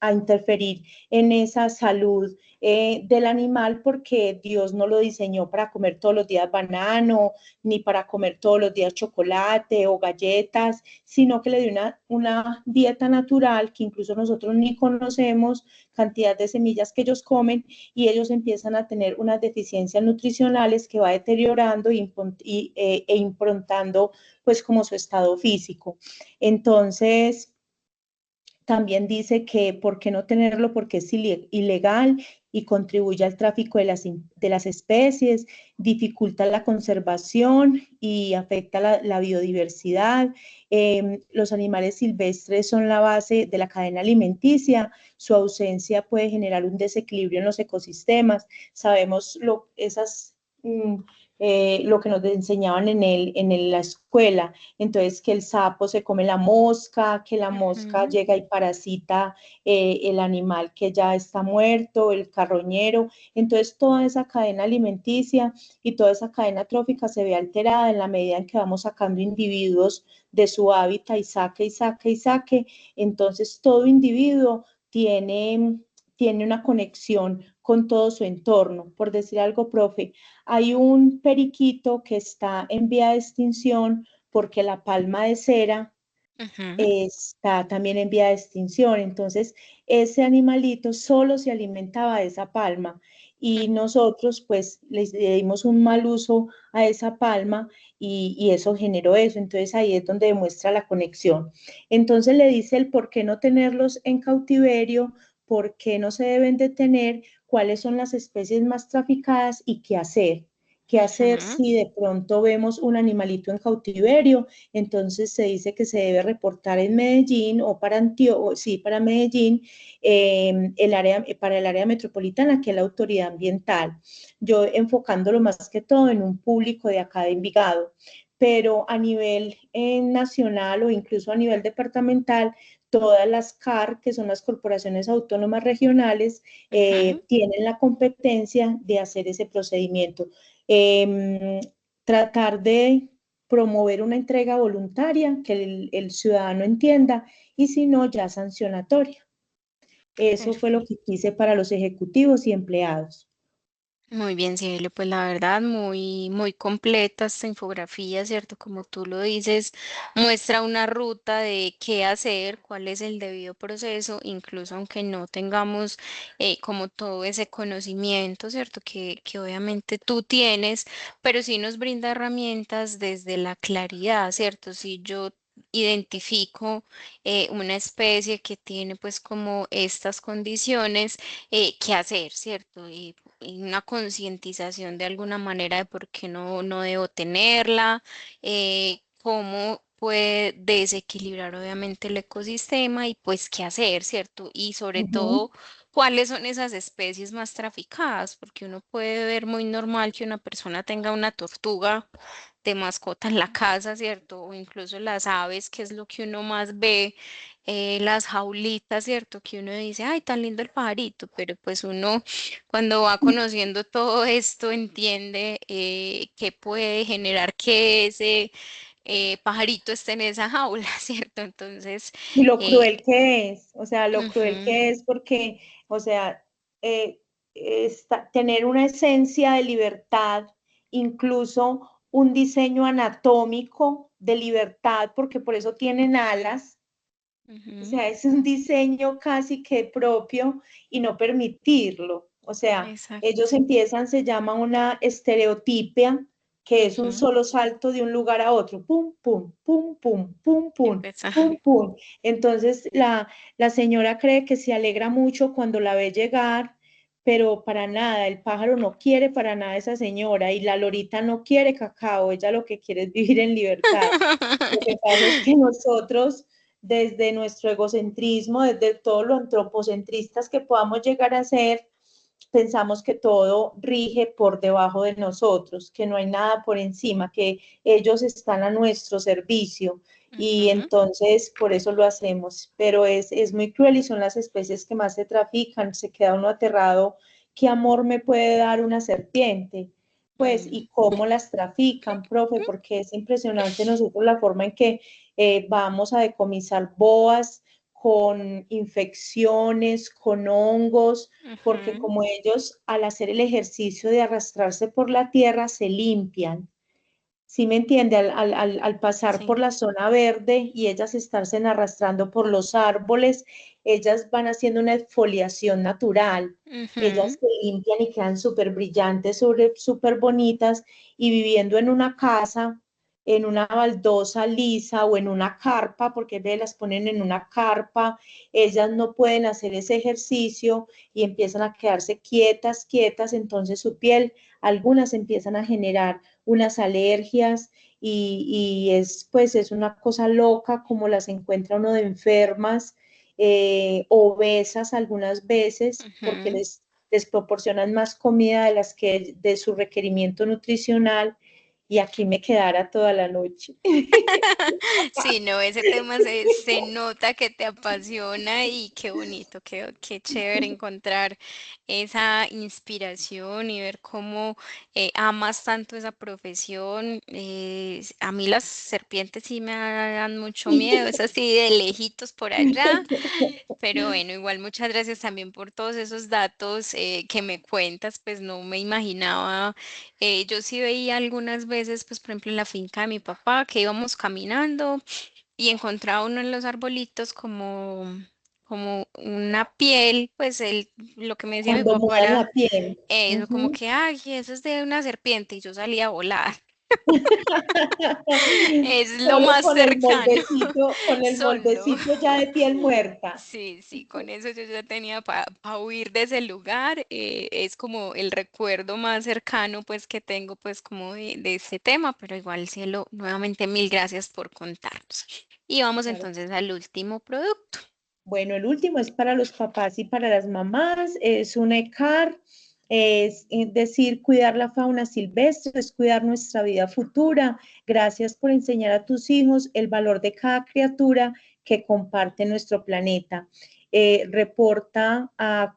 a interferir en esa salud del animal porque Dios no lo diseñó para comer todos los días banano, ni para comer todos los días chocolate o galletas, sino que le dio una dieta natural que incluso nosotros ni conocemos, cantidad de semillas que ellos comen y ellos empiezan a tener unas deficiencias nutricionales que va deteriorando e improntando pues como su estado físico. Entonces, también dice que por qué no tenerlo porque es ilegal y contribuye al tráfico de las especies, dificulta la conservación y afecta la biodiversidad. Los animales silvestres son la base de la cadena alimenticia. Su ausencia puede generar un desequilibrio en los ecosistemas. Sabemos lo que nos enseñaban la escuela, entonces que el sapo se come la mosca, que la mosca Ujú, llega y parasita el animal que ya está muerto, el carroñero, entonces toda esa cadena alimenticia y toda esa cadena trófica se ve alterada en la medida en que vamos sacando individuos de su hábitat y saque y saque y saque, entonces todo individuo tiene una conexión con todo su entorno. Por decir algo, profe, hay un periquito que está en vía de extinción porque la palma de cera ujú, está también en vía de extinción. Entonces, ese animalito solo se alimentaba de esa palma y nosotros pues le dimos un mal uso a esa palma y eso generó eso. Entonces, ahí es donde demuestra la conexión. Entonces, le dice el por qué no tenerlos en cautiverio, por qué no se deben de tener, cuáles son las especies más traficadas y qué hacer. ¿Qué hacer ujú. si de pronto vemos un animalito en cautiverio? Entonces se dice que se debe reportar en Medellín o para sí, para Medellín, para el área metropolitana, que es la autoridad ambiental. Yo enfocándolo más que todo en un público de acá de Envigado, pero a nivel nacional o incluso a nivel departamental, todas las CAR, que son las corporaciones autónomas regionales, Ujú. tienen la competencia de hacer ese procedimiento. Eh, Tratar de promover una entrega voluntaria, que el ciudadano entienda, y si no, ya sancionatoria. Eso fue lo Perfecto. que quise para los ejecutivos y empleados. Muy bien, Cielo, pues la verdad, muy, muy completa esta infografía, ¿cierto? Como tú lo dices, muestra una ruta de qué hacer, cuál es el debido proceso, incluso aunque no tengamos como todo ese conocimiento, ¿cierto? Que obviamente tú tienes, pero sí nos brinda herramientas desde la claridad, ¿cierto? Si yo identifico una especie que tiene pues como estas condiciones, qué hacer, ¿cierto? Y una concientización de alguna manera de por qué no debo tenerla, cómo puede desequilibrar obviamente el ecosistema y pues qué hacer, ¿cierto? Y sobre Ujú, todo, cuáles son esas especies más traficadas, porque uno puede ver muy normal que una persona tenga una tortuga de mascota en la casa, ¿cierto? O incluso las aves, que es lo que uno más ve, las jaulitas, ¿cierto? Que uno dice, ay, tan lindo el pajarito, pero pues uno cuando va conociendo todo esto, entiende qué puede generar que ese pajarito esté en esa jaula, ¿cierto? Entonces, y lo eh, cruel que es, o sea, lo cruel ujú, que es porque, o sea, tener una esencia de libertad incluso un diseño anatómico de libertad, porque por eso tienen alas. O Ujú, sea, es un diseño casi que propio y no permitirlo. O sea, ellos exacto. empiezan, se llama una estereotipia, que es un Ujú, solo salto de un lugar a otro, pum, pum, pum, pum, pum, y pum, empezar. pum, pum. Entonces, la señora cree que se alegra mucho cuando la ve llegar, pero para nada, el pájaro no quiere para nada a esa señora y la lorita no quiere cacao, ella lo que quiere es vivir en libertad. Lo que pasa es que nosotros, desde nuestro egocentrismo, desde todo lo antropocentristas que podamos llegar a ser, pensamos que todo rige por debajo de nosotros, que no hay nada por encima, que ellos están a nuestro servicio y Ujú, entonces por eso lo hacemos. Pero es muy cruel y son las especies que más se trafican, se queda uno aterrado. ¿Qué amor me puede dar una serpiente? Pues, mm. y cómo las trafican, profe, porque es impresionante nosotros la forma en que vamos a decomisar boas con infecciones, con hongos, porque Ujú, como ellos al hacer el ejercicio de arrastrarse por la tierra se limpian. ¿Sí me entiende? Al pasar por sí. la zona verde y ellas estarse arrastrando por los árboles, ellas van haciendo una exfoliación natural. Ellas Ujú, se limpian y quedan súper brillantes, súper bonitas y viviendo en una casa, en una baldosa lisa o en una carpa, porque las ponen en una carpa, ellas no pueden hacer ese ejercicio y empiezan a quedarse quietas, quietas, entonces su piel, algunas empiezan a generar unas alergias y es pues es una cosa loca como las encuentra uno de enfermas, obesas algunas veces porque ujú. les proporcionan más comida de las que de su requerimiento nutricional y aquí me quedara toda la noche. Sí, no, ese tema se nota que te apasiona y qué bonito, qué chévere encontrar esa inspiración y ver cómo amas tanto esa profesión. A mí las serpientes sí me dan mucho miedo, es así de lejitos por allá. Pero bueno, igual muchas gracias también por todos esos datos que me cuentas, pues no me imaginaba. Yo sí veía algunas veces, pues por ejemplo en la finca de mi papá, que íbamos caminando y encontraba uno en los arbolitos como una piel, pues lo que me decía mi Cuando papá mudan era la piel. eso, como Ujú. que, ay, eso es de una serpiente y yo salía a volar. Es lo Solo más cercano, con el solo. moldecito ya de piel muerta. Sí, sí, con eso yo ya tenía para huir de ese lugar. Es como el recuerdo más cercano pues que tengo pues como de ese tema, pero igual cielo, nuevamente mil gracias por contarnos. Y vamos Claro. entonces al último producto. Bueno, el último es para los papás y para las mamás, es un ECAR, es decir, cuidar la fauna silvestre, es cuidar nuestra vida futura. Gracias por enseñar a tus hijos el valor de cada criatura que comparte nuestro planeta. Reporta a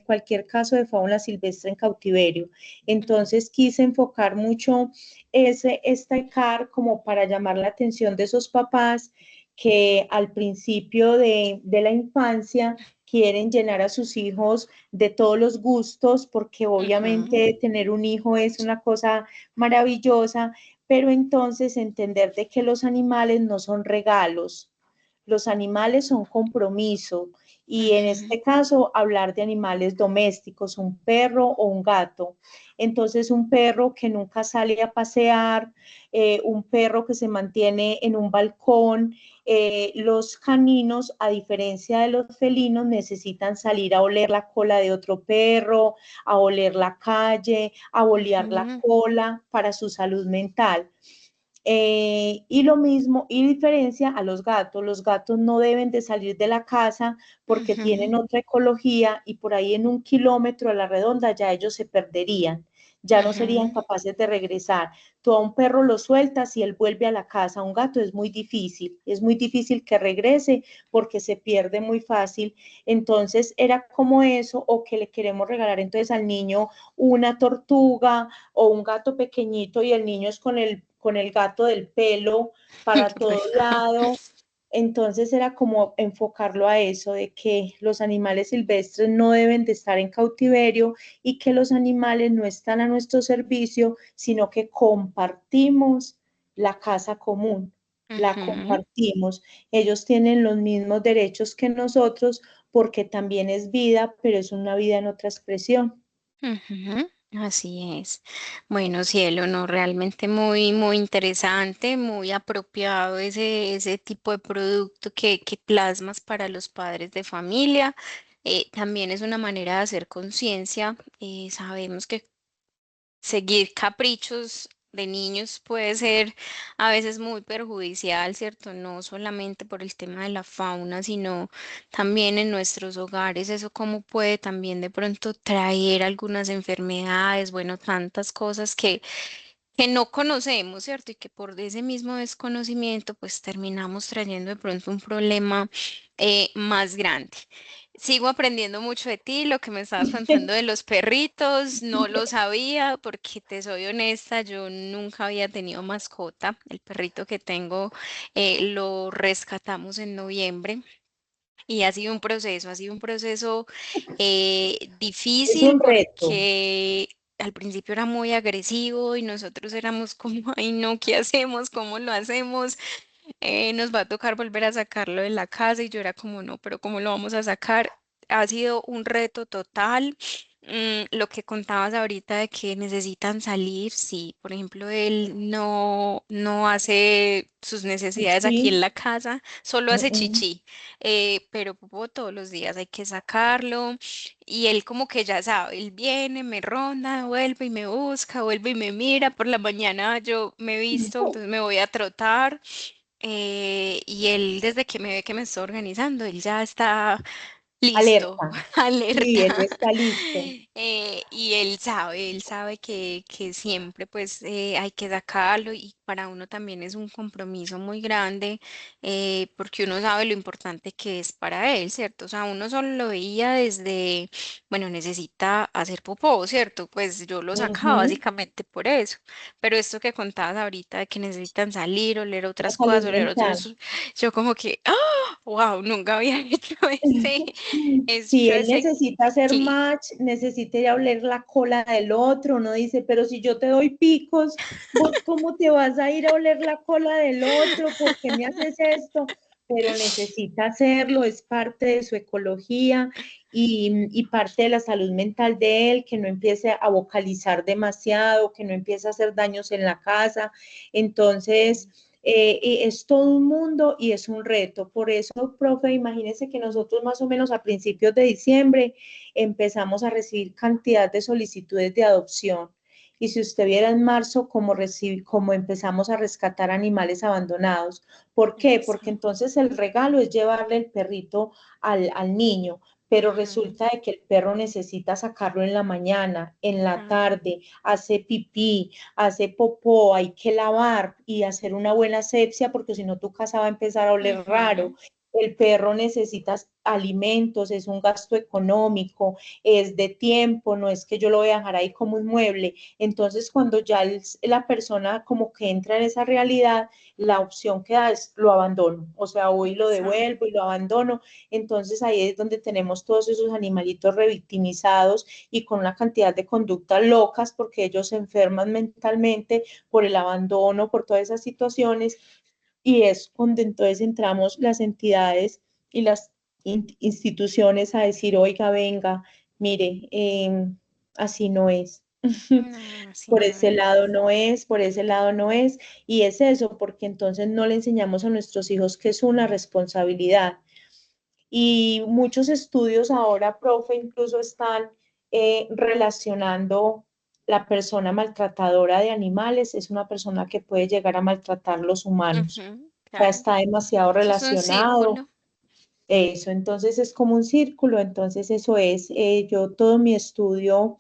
cualquier caso de fauna silvestre en cautiverio. Entonces quise enfocar mucho esta ECAR como para llamar la atención de esos papás que al principio de la infancia quieren llenar a sus hijos de todos los gustos, porque Ujú, obviamente tener un hijo es una cosa maravillosa, pero entonces entender de que los animales no son regalos, los animales son compromiso y en ujú, este caso hablar de animales domésticos, un perro o un gato. Entonces un perro que nunca sale a pasear, un perro que se mantiene en un balcón, los caninos, a diferencia de los felinos, necesitan salir a oler la cola de otro perro, a oler la calle, a bolear la ujú, cola para su salud mental. Y lo mismo, y diferencia a los gatos no deben de salir de la casa porque ujú, tienen otra ecología y por ahí en 1 kilómetro a la redonda ya ellos se perderían, ya no serían ujú. capaces de regresar. Tú a un perro lo sueltas y él vuelve a la casa, a un gato es muy difícil que regrese porque se pierde muy fácil. Entonces era como eso, o que le queremos regalar entonces al niño una tortuga o un gato pequeñito y el niño es con el gato del pelo para Qué todo rico. lado. Entonces era como enfocarlo a eso, de que los animales silvestres no deben de estar en cautiverio y que los animales no están a nuestro servicio, sino que compartimos la casa común, la Ujú, compartimos. Ellos tienen los mismos derechos que nosotros porque también es vida, pero es una vida en otra expresión. ujú, así es. Bueno, cielo, no, realmente muy, muy interesante, muy apropiado ese tipo de producto que plasmas para los padres de familia. También es una manera de hacer conciencia. Sabemos que seguir caprichos de niños puede ser a veces muy perjudicial, ¿cierto? No solamente por el tema de la fauna, sino también en nuestros hogares, eso cómo puede también de pronto traer algunas enfermedades, bueno, tantas cosas que no conocemos, ¿cierto? Y que por ese mismo desconocimiento, pues terminamos trayendo de pronto un problema más grande. Sigo aprendiendo mucho de ti, lo que me estabas contando de los perritos, no lo sabía porque te soy honesta, yo nunca había tenido mascota. El perrito que tengo lo rescatamos en noviembre y ha sido un proceso Es difícil un reto. porque al principio era muy agresivo y nosotros éramos como, ay no, ¿qué hacemos? ¿Cómo lo hacemos? Nos va a tocar volver a sacarlo de la casa y yo era como, no, pero ¿cómo lo vamos a sacar? Ha sido un reto total. Lo que contabas ahorita de que necesitan salir, sí, por ejemplo, él no hace sus necesidades aquí en Sí, la casa, solo mm, hace mm. chichi, pero popó todos los días hay que sacarlo y él como que ya sabe, él viene, me ronda, vuelve y me busca, vuelve y me mira, por la mañana yo me he visto, entonces me voy a trotar. Y él, desde que me ve que me estoy organizando, él ya está listo, Alerta. Sí, él alerta. está listo. Y él sabe que siempre pues hay que sacarlo y para uno también es un compromiso muy grande porque uno sabe lo importante que es para él, ¿cierto? O sea, uno solo lo veía desde, bueno, necesita hacer popó, ¿cierto? Pues yo lo sacaba Ujú. básicamente por eso. Pero esto que contabas ahorita de que necesitan salir, oler La otras cosas, salud oler mental. otros, yo como que, ¡ah! Wow, nunca había hecho Si él ese necesita hacer clic. match, necesita ir a oler la cola del otro, uno dice, pero si yo te doy picos, ¿vos cómo te vas a ir a oler la cola del otro? ¿Por qué me haces esto? Pero necesita hacerlo, es parte de su ecología y parte de la salud mental de él, que no empiece a vocalizar demasiado, que no empiece a hacer daños en la casa. Entonces, es todo un mundo y es un reto. Por eso, profe, imagínense que nosotros más o menos a principios de diciembre empezamos a recibir cantidad de solicitudes de adopción. Y si usted viera en marzo cómo empezamos a rescatar animales abandonados. ¿Por qué? Porque Sí. entonces el regalo es llevarle el perrito al niño, pero Ujú, resulta de que el perro necesita sacarlo en la mañana, en la claro. tarde, hace pipí, hace popó, hay que lavar y hacer una buena asepsia porque si no tu casa va a empezar a oler raro. Ujú, El perro necesita alimentos, es un gasto económico, es de tiempo, no es que yo lo voy a dejar ahí como un mueble. Entonces, cuando ya la persona como que entra en esa realidad, la opción que da es lo abandono, o sea, voy y lo exacto. devuelvo y lo abandono. Entonces, ahí es donde tenemos todos esos animalitos revictimizados y con una cantidad de conductas locas porque ellos se enferman mentalmente por el abandono, por todas esas situaciones y es donde entonces entramos las entidades y las instituciones a decir, oiga, venga, mire, así no es. No, así Por no ese es. lado no es, por ese lado no es, y es eso, porque entonces no le enseñamos a nuestros hijos que es una responsabilidad. Y muchos estudios ahora, profe, incluso están relacionando la persona maltratadora de animales, es una persona que puede llegar a maltratar los humanos. Ujú, O sea, claro. está demasiado Eso es un relacionado. círculo. Eso, entonces es como un círculo, entonces eso es, yo todo mi estudio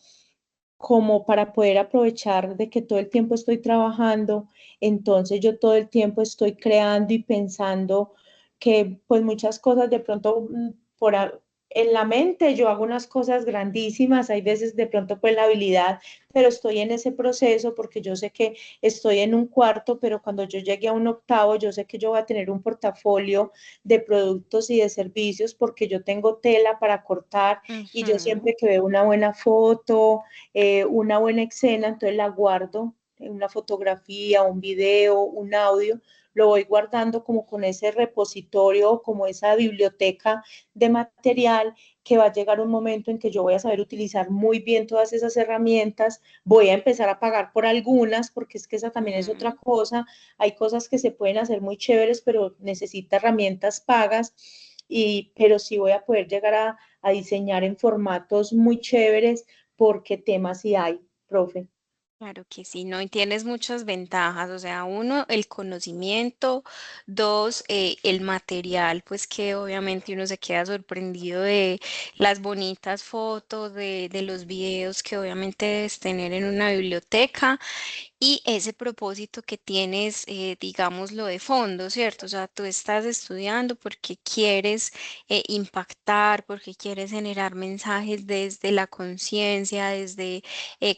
como para poder aprovechar de que todo el tiempo estoy trabajando, entonces yo todo el tiempo estoy creando y pensando que pues muchas cosas de pronto en la mente yo hago unas cosas grandísimas, hay veces de pronto pues la habilidad, pero estoy en ese proceso porque yo sé que estoy en un cuarto, pero cuando yo llegue a un octavo, yo sé que yo voy a tener un portafolio de productos y de servicios porque yo tengo tela para cortar y yo Ujú. siempre que veo una buena foto, una buena escena, entonces la guardo, una fotografía, un video, un audio, lo voy guardando como con ese repositorio, como esa biblioteca de material que va a llegar un momento en que yo voy a saber utilizar muy bien todas esas herramientas, voy a empezar a pagar por algunas, porque es que esa también es otra Ujú. cosa, hay cosas que se pueden hacer muy chéveres, pero necesita herramientas pagas, pero sí voy a poder llegar a diseñar en formatos muy chéveres, porque temas sí hay, profe. Claro que sí, ¿no? Y tienes muchas ventajas, o sea, uno, el conocimiento, dos, el material, pues que obviamente uno se queda sorprendido de las bonitas fotos, de los videos que obviamente debes tener en una biblioteca. Y ese propósito que tienes, digámoslo, de fondo, ¿cierto? O sea, tú estás estudiando porque quieres impactar, porque quieres generar mensajes desde la conciencia, desde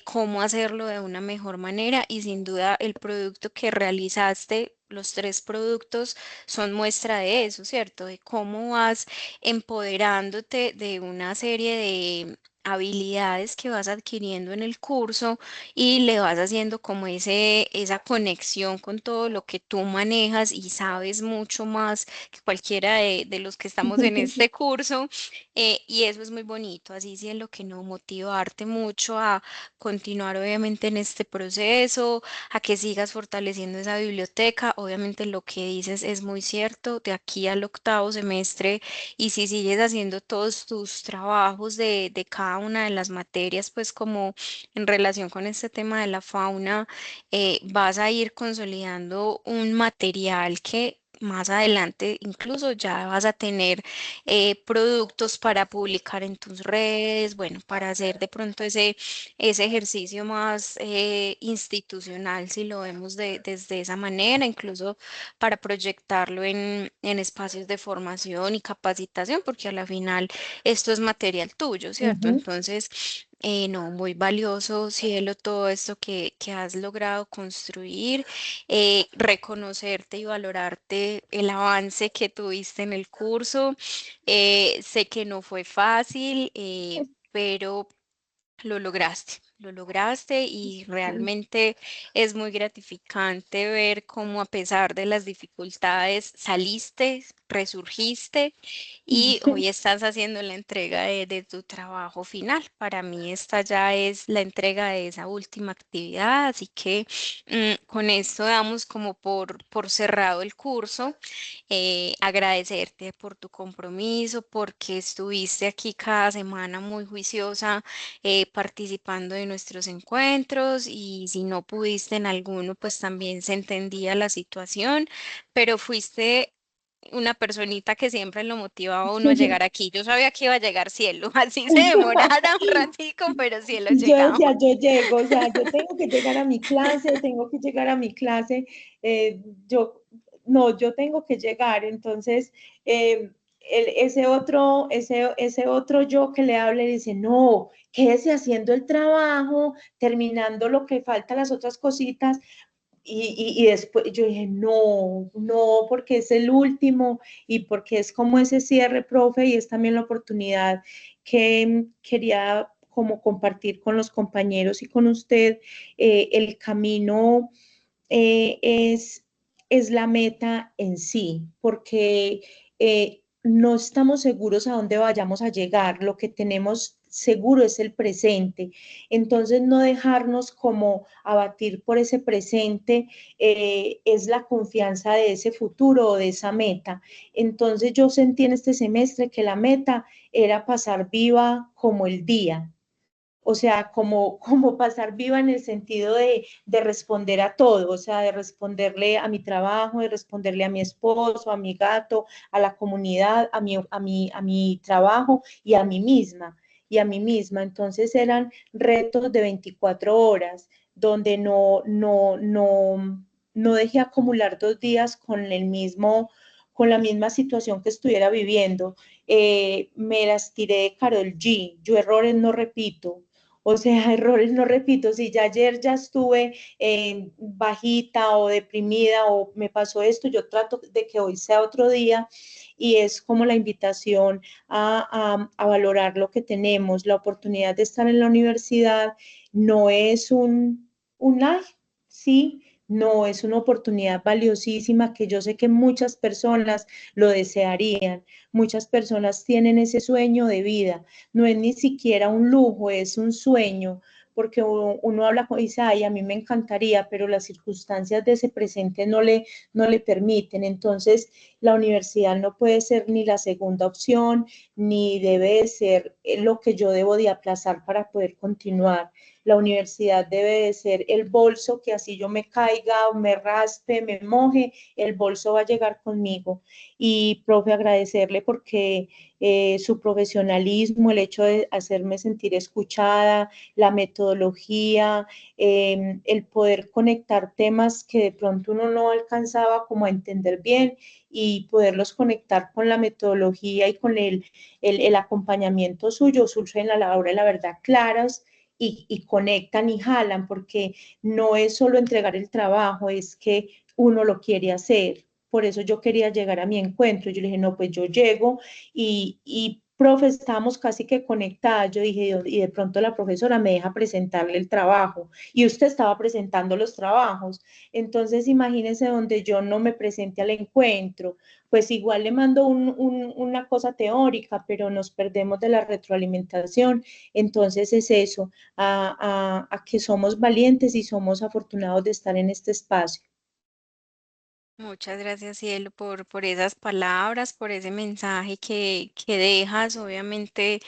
cómo hacerlo de una mejor manera y sin duda el producto que realizaste. Los tres productos son muestra de eso, ¿cierto? De cómo vas empoderándote de una serie de habilidades que vas adquiriendo en el curso y le vas haciendo como esa conexión con todo lo que tú manejas y sabes mucho más que cualquiera de los que estamos en este curso. Y eso es muy bonito, así sí es lo que no motivarte mucho a continuar obviamente en este proceso, a que sigas fortaleciendo esa biblioteca. Obviamente lo que dices es muy cierto, de aquí al octavo semestre y si sigues haciendo todos tus trabajos de cada una de las materias, pues como en relación con este tema de la fauna, vas a ir consolidando un material que más adelante incluso ya vas a tener productos para publicar en tus redes, bueno, para hacer de pronto ese ejercicio más institucional, si lo vemos desde esa manera, incluso para proyectarlo en espacios de formación y capacitación, porque a la final esto es material tuyo, ¿cierto? Ujú. Entonces, no, muy valioso, cielo, todo esto que has logrado construir, reconocerte y valorarte el avance que tuviste en el curso. Sé que no fue fácil, pero lo lograste y realmente es muy gratificante ver cómo a pesar de las dificultades saliste, resurgiste y hoy estás haciendo la entrega de tu trabajo final. Para mí esta ya es la entrega de esa última actividad, así que con esto damos como por cerrado el curso. Agradecerte por tu compromiso, porque estuviste aquí cada semana muy juiciosa participando de nuestros encuentros y si no pudiste en alguno, pues también se entendía la situación, pero fuiste una personita que siempre lo motivaba a uno a llegar aquí. Yo sabía que iba a llegar cielo, así se demorara un ratico, pero cielo Yo llegaba. decía, yo llego, o sea, yo tengo que llegar a mi clase, tengo que llegar a mi clase, yo, no, yo tengo que llegar, entonces, ese otro yo que le hable dice, no, quédese haciendo el trabajo, terminando lo que falta, las otras cositas, y después yo dije, no, no, porque es el último y porque es como ese cierre, profe, y es también la oportunidad que quería como compartir con los compañeros y con usted. El camino eh, es, es la meta en sí, porque no estamos seguros a dónde vayamos a llegar, lo que tenemos seguro es el presente, entonces no dejarnos como abatir por ese presente, es la confianza de ese futuro o de esa meta. Entonces yo sentí en este semestre que la meta era pasar viva como el día, o sea, como pasar viva en el sentido de responder a todo, o sea, de responderle a mi trabajo, de responderle a mi esposo, a mi gato, a la comunidad, a mi trabajo y a mí misma, y a mí misma. Entonces eran retos de 24 horas, donde no dejé acumular 2 días con la misma situación que estuviera viviendo. Me las tiré de Karol G, yo errores no repito. O sea, errores no repito. Si ya ayer ya estuve bajita o deprimida o me pasó esto, yo trato de que hoy sea otro día y es como la invitación a valorar lo que tenemos. La oportunidad de estar en la universidad no es un ay, sí, no, es una oportunidad valiosísima que yo sé que muchas personas lo desearían. Muchas personas tienen ese sueño de vida. No es ni siquiera un lujo, es un sueño, porque uno habla y dice, ay, a mí me encantaría, pero las circunstancias de ese presente no le permiten. Entonces, la universidad no puede ser ni la segunda opción, ni debe ser lo que yo debo de aplazar para poder continuar. La universidad debe de ser el bolso que así yo me caiga, me raspe, me moje, el bolso va a llegar conmigo. Y, profe, agradecerle porque su profesionalismo, el hecho de hacerme sentir escuchada, la metodología, el poder conectar temas que de pronto uno no alcanzaba como a entender bien y poderlos conectar con la metodología y con el acompañamiento suyo, surgen a la hora de la verdad claras y conectan y jalan, porque no es solo entregar el trabajo, es que uno lo quiere hacer. Por eso yo quería llegar a mi encuentro. Yo le dije, no, pues yo llego profe, estábamos casi que conectadas. Yo dije, y de pronto la profesora me deja presentarle el trabajo y usted estaba presentando los trabajos. Entonces, imagínese donde yo no me presente al encuentro, pues igual le mando una cosa teórica, pero nos perdemos de la retroalimentación. Entonces es eso, a que somos valientes y somos afortunados de estar en este espacio. Muchas gracias, Cielo, por esas palabras, por ese mensaje que dejas. Obviamente,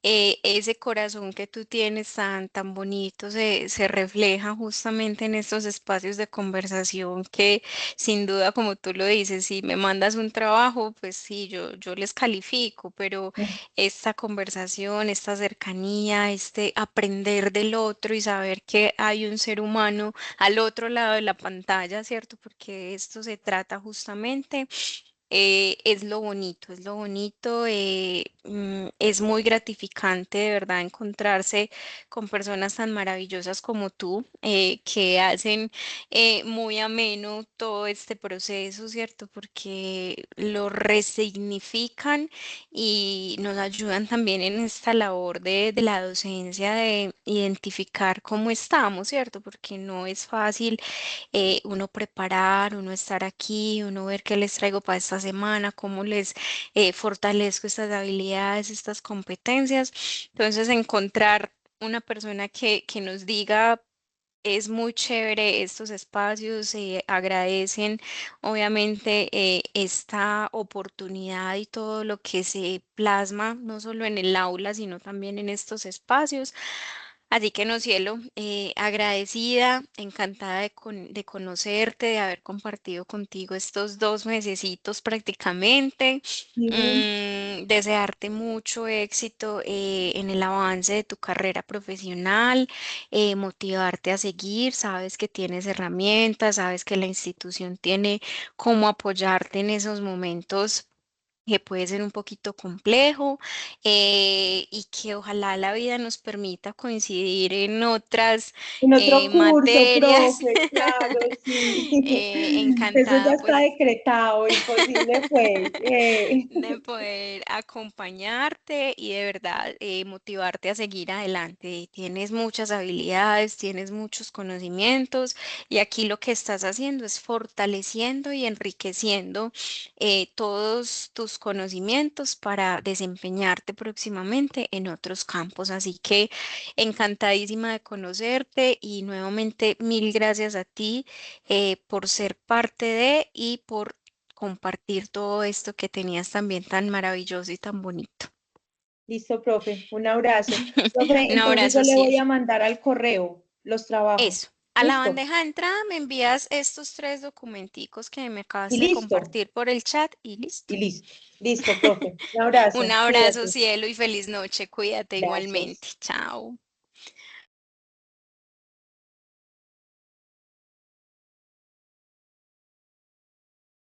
ese corazón que tú tienes tan bonito se refleja justamente en estos espacios de conversación que, sin duda, como tú lo dices, si me mandas un trabajo, pues sí, yo les califico, pero esta conversación, esta cercanía, este aprender del otro y saber que hay un ser humano al otro lado de la pantalla, ¿cierto? Porque esto se trata justamente, es lo bonito, es muy gratificante de verdad encontrarse con personas tan maravillosas como tú, que hacen muy ameno todo este proceso, ¿cierto? Porque lo resignifican y nos ayudan también en esta labor de la docencia de identificar cómo estamos, ¿cierto? Porque no es fácil uno preparar, uno estar aquí, uno ver qué les traigo para esta semana, cómo les fortalezco estas habilidades, estas competencias. Entonces, encontrar una persona que nos diga... Es muy chévere estos espacios, agradecen obviamente esta oportunidad y todo lo que se plasma, no solo en el aula, sino también en estos espacios. Así que no, cielo, agradecida, encantada de conocerte, de haber compartido contigo estos 2 mesecitos prácticamente. Sí. Desearte mucho éxito en el avance de tu carrera profesional, motivarte a seguir. Sabes que tienes herramientas, sabes que la institución tiene cómo apoyarte en esos momentos que puede ser un poquito complejo, y que ojalá la vida nos permita coincidir en otras En otro curso, materias. profe, claro, sí. Eso ya Encantada está pues decretado, imposible pues. de poder acompañarte y de verdad motivarte a seguir adelante. Tienes muchas habilidades, tienes muchos conocimientos y aquí lo que estás haciendo es fortaleciendo y enriqueciendo todos tus conocimientos para desempeñarte próximamente en otros campos. Así que encantadísima de conocerte y nuevamente mil gracias a ti por ser parte de y por compartir todo esto que tenías también tan maravilloso y tan bonito. Listo, profe, un abrazo. Profe, Un entonces yo abrazo, le voy cielo. a mandar al correo los Eso. trabajos. A la Listo. bandeja de entrada me envías estos 3 documenticos que me Y acabaste de listo. compartir por el chat y listo. Y listo. Listo, profe. Un Un abrazo. abrazo, Cuídate. cielo, y feliz noche. Cuídate igualmente. Gracias. Chao.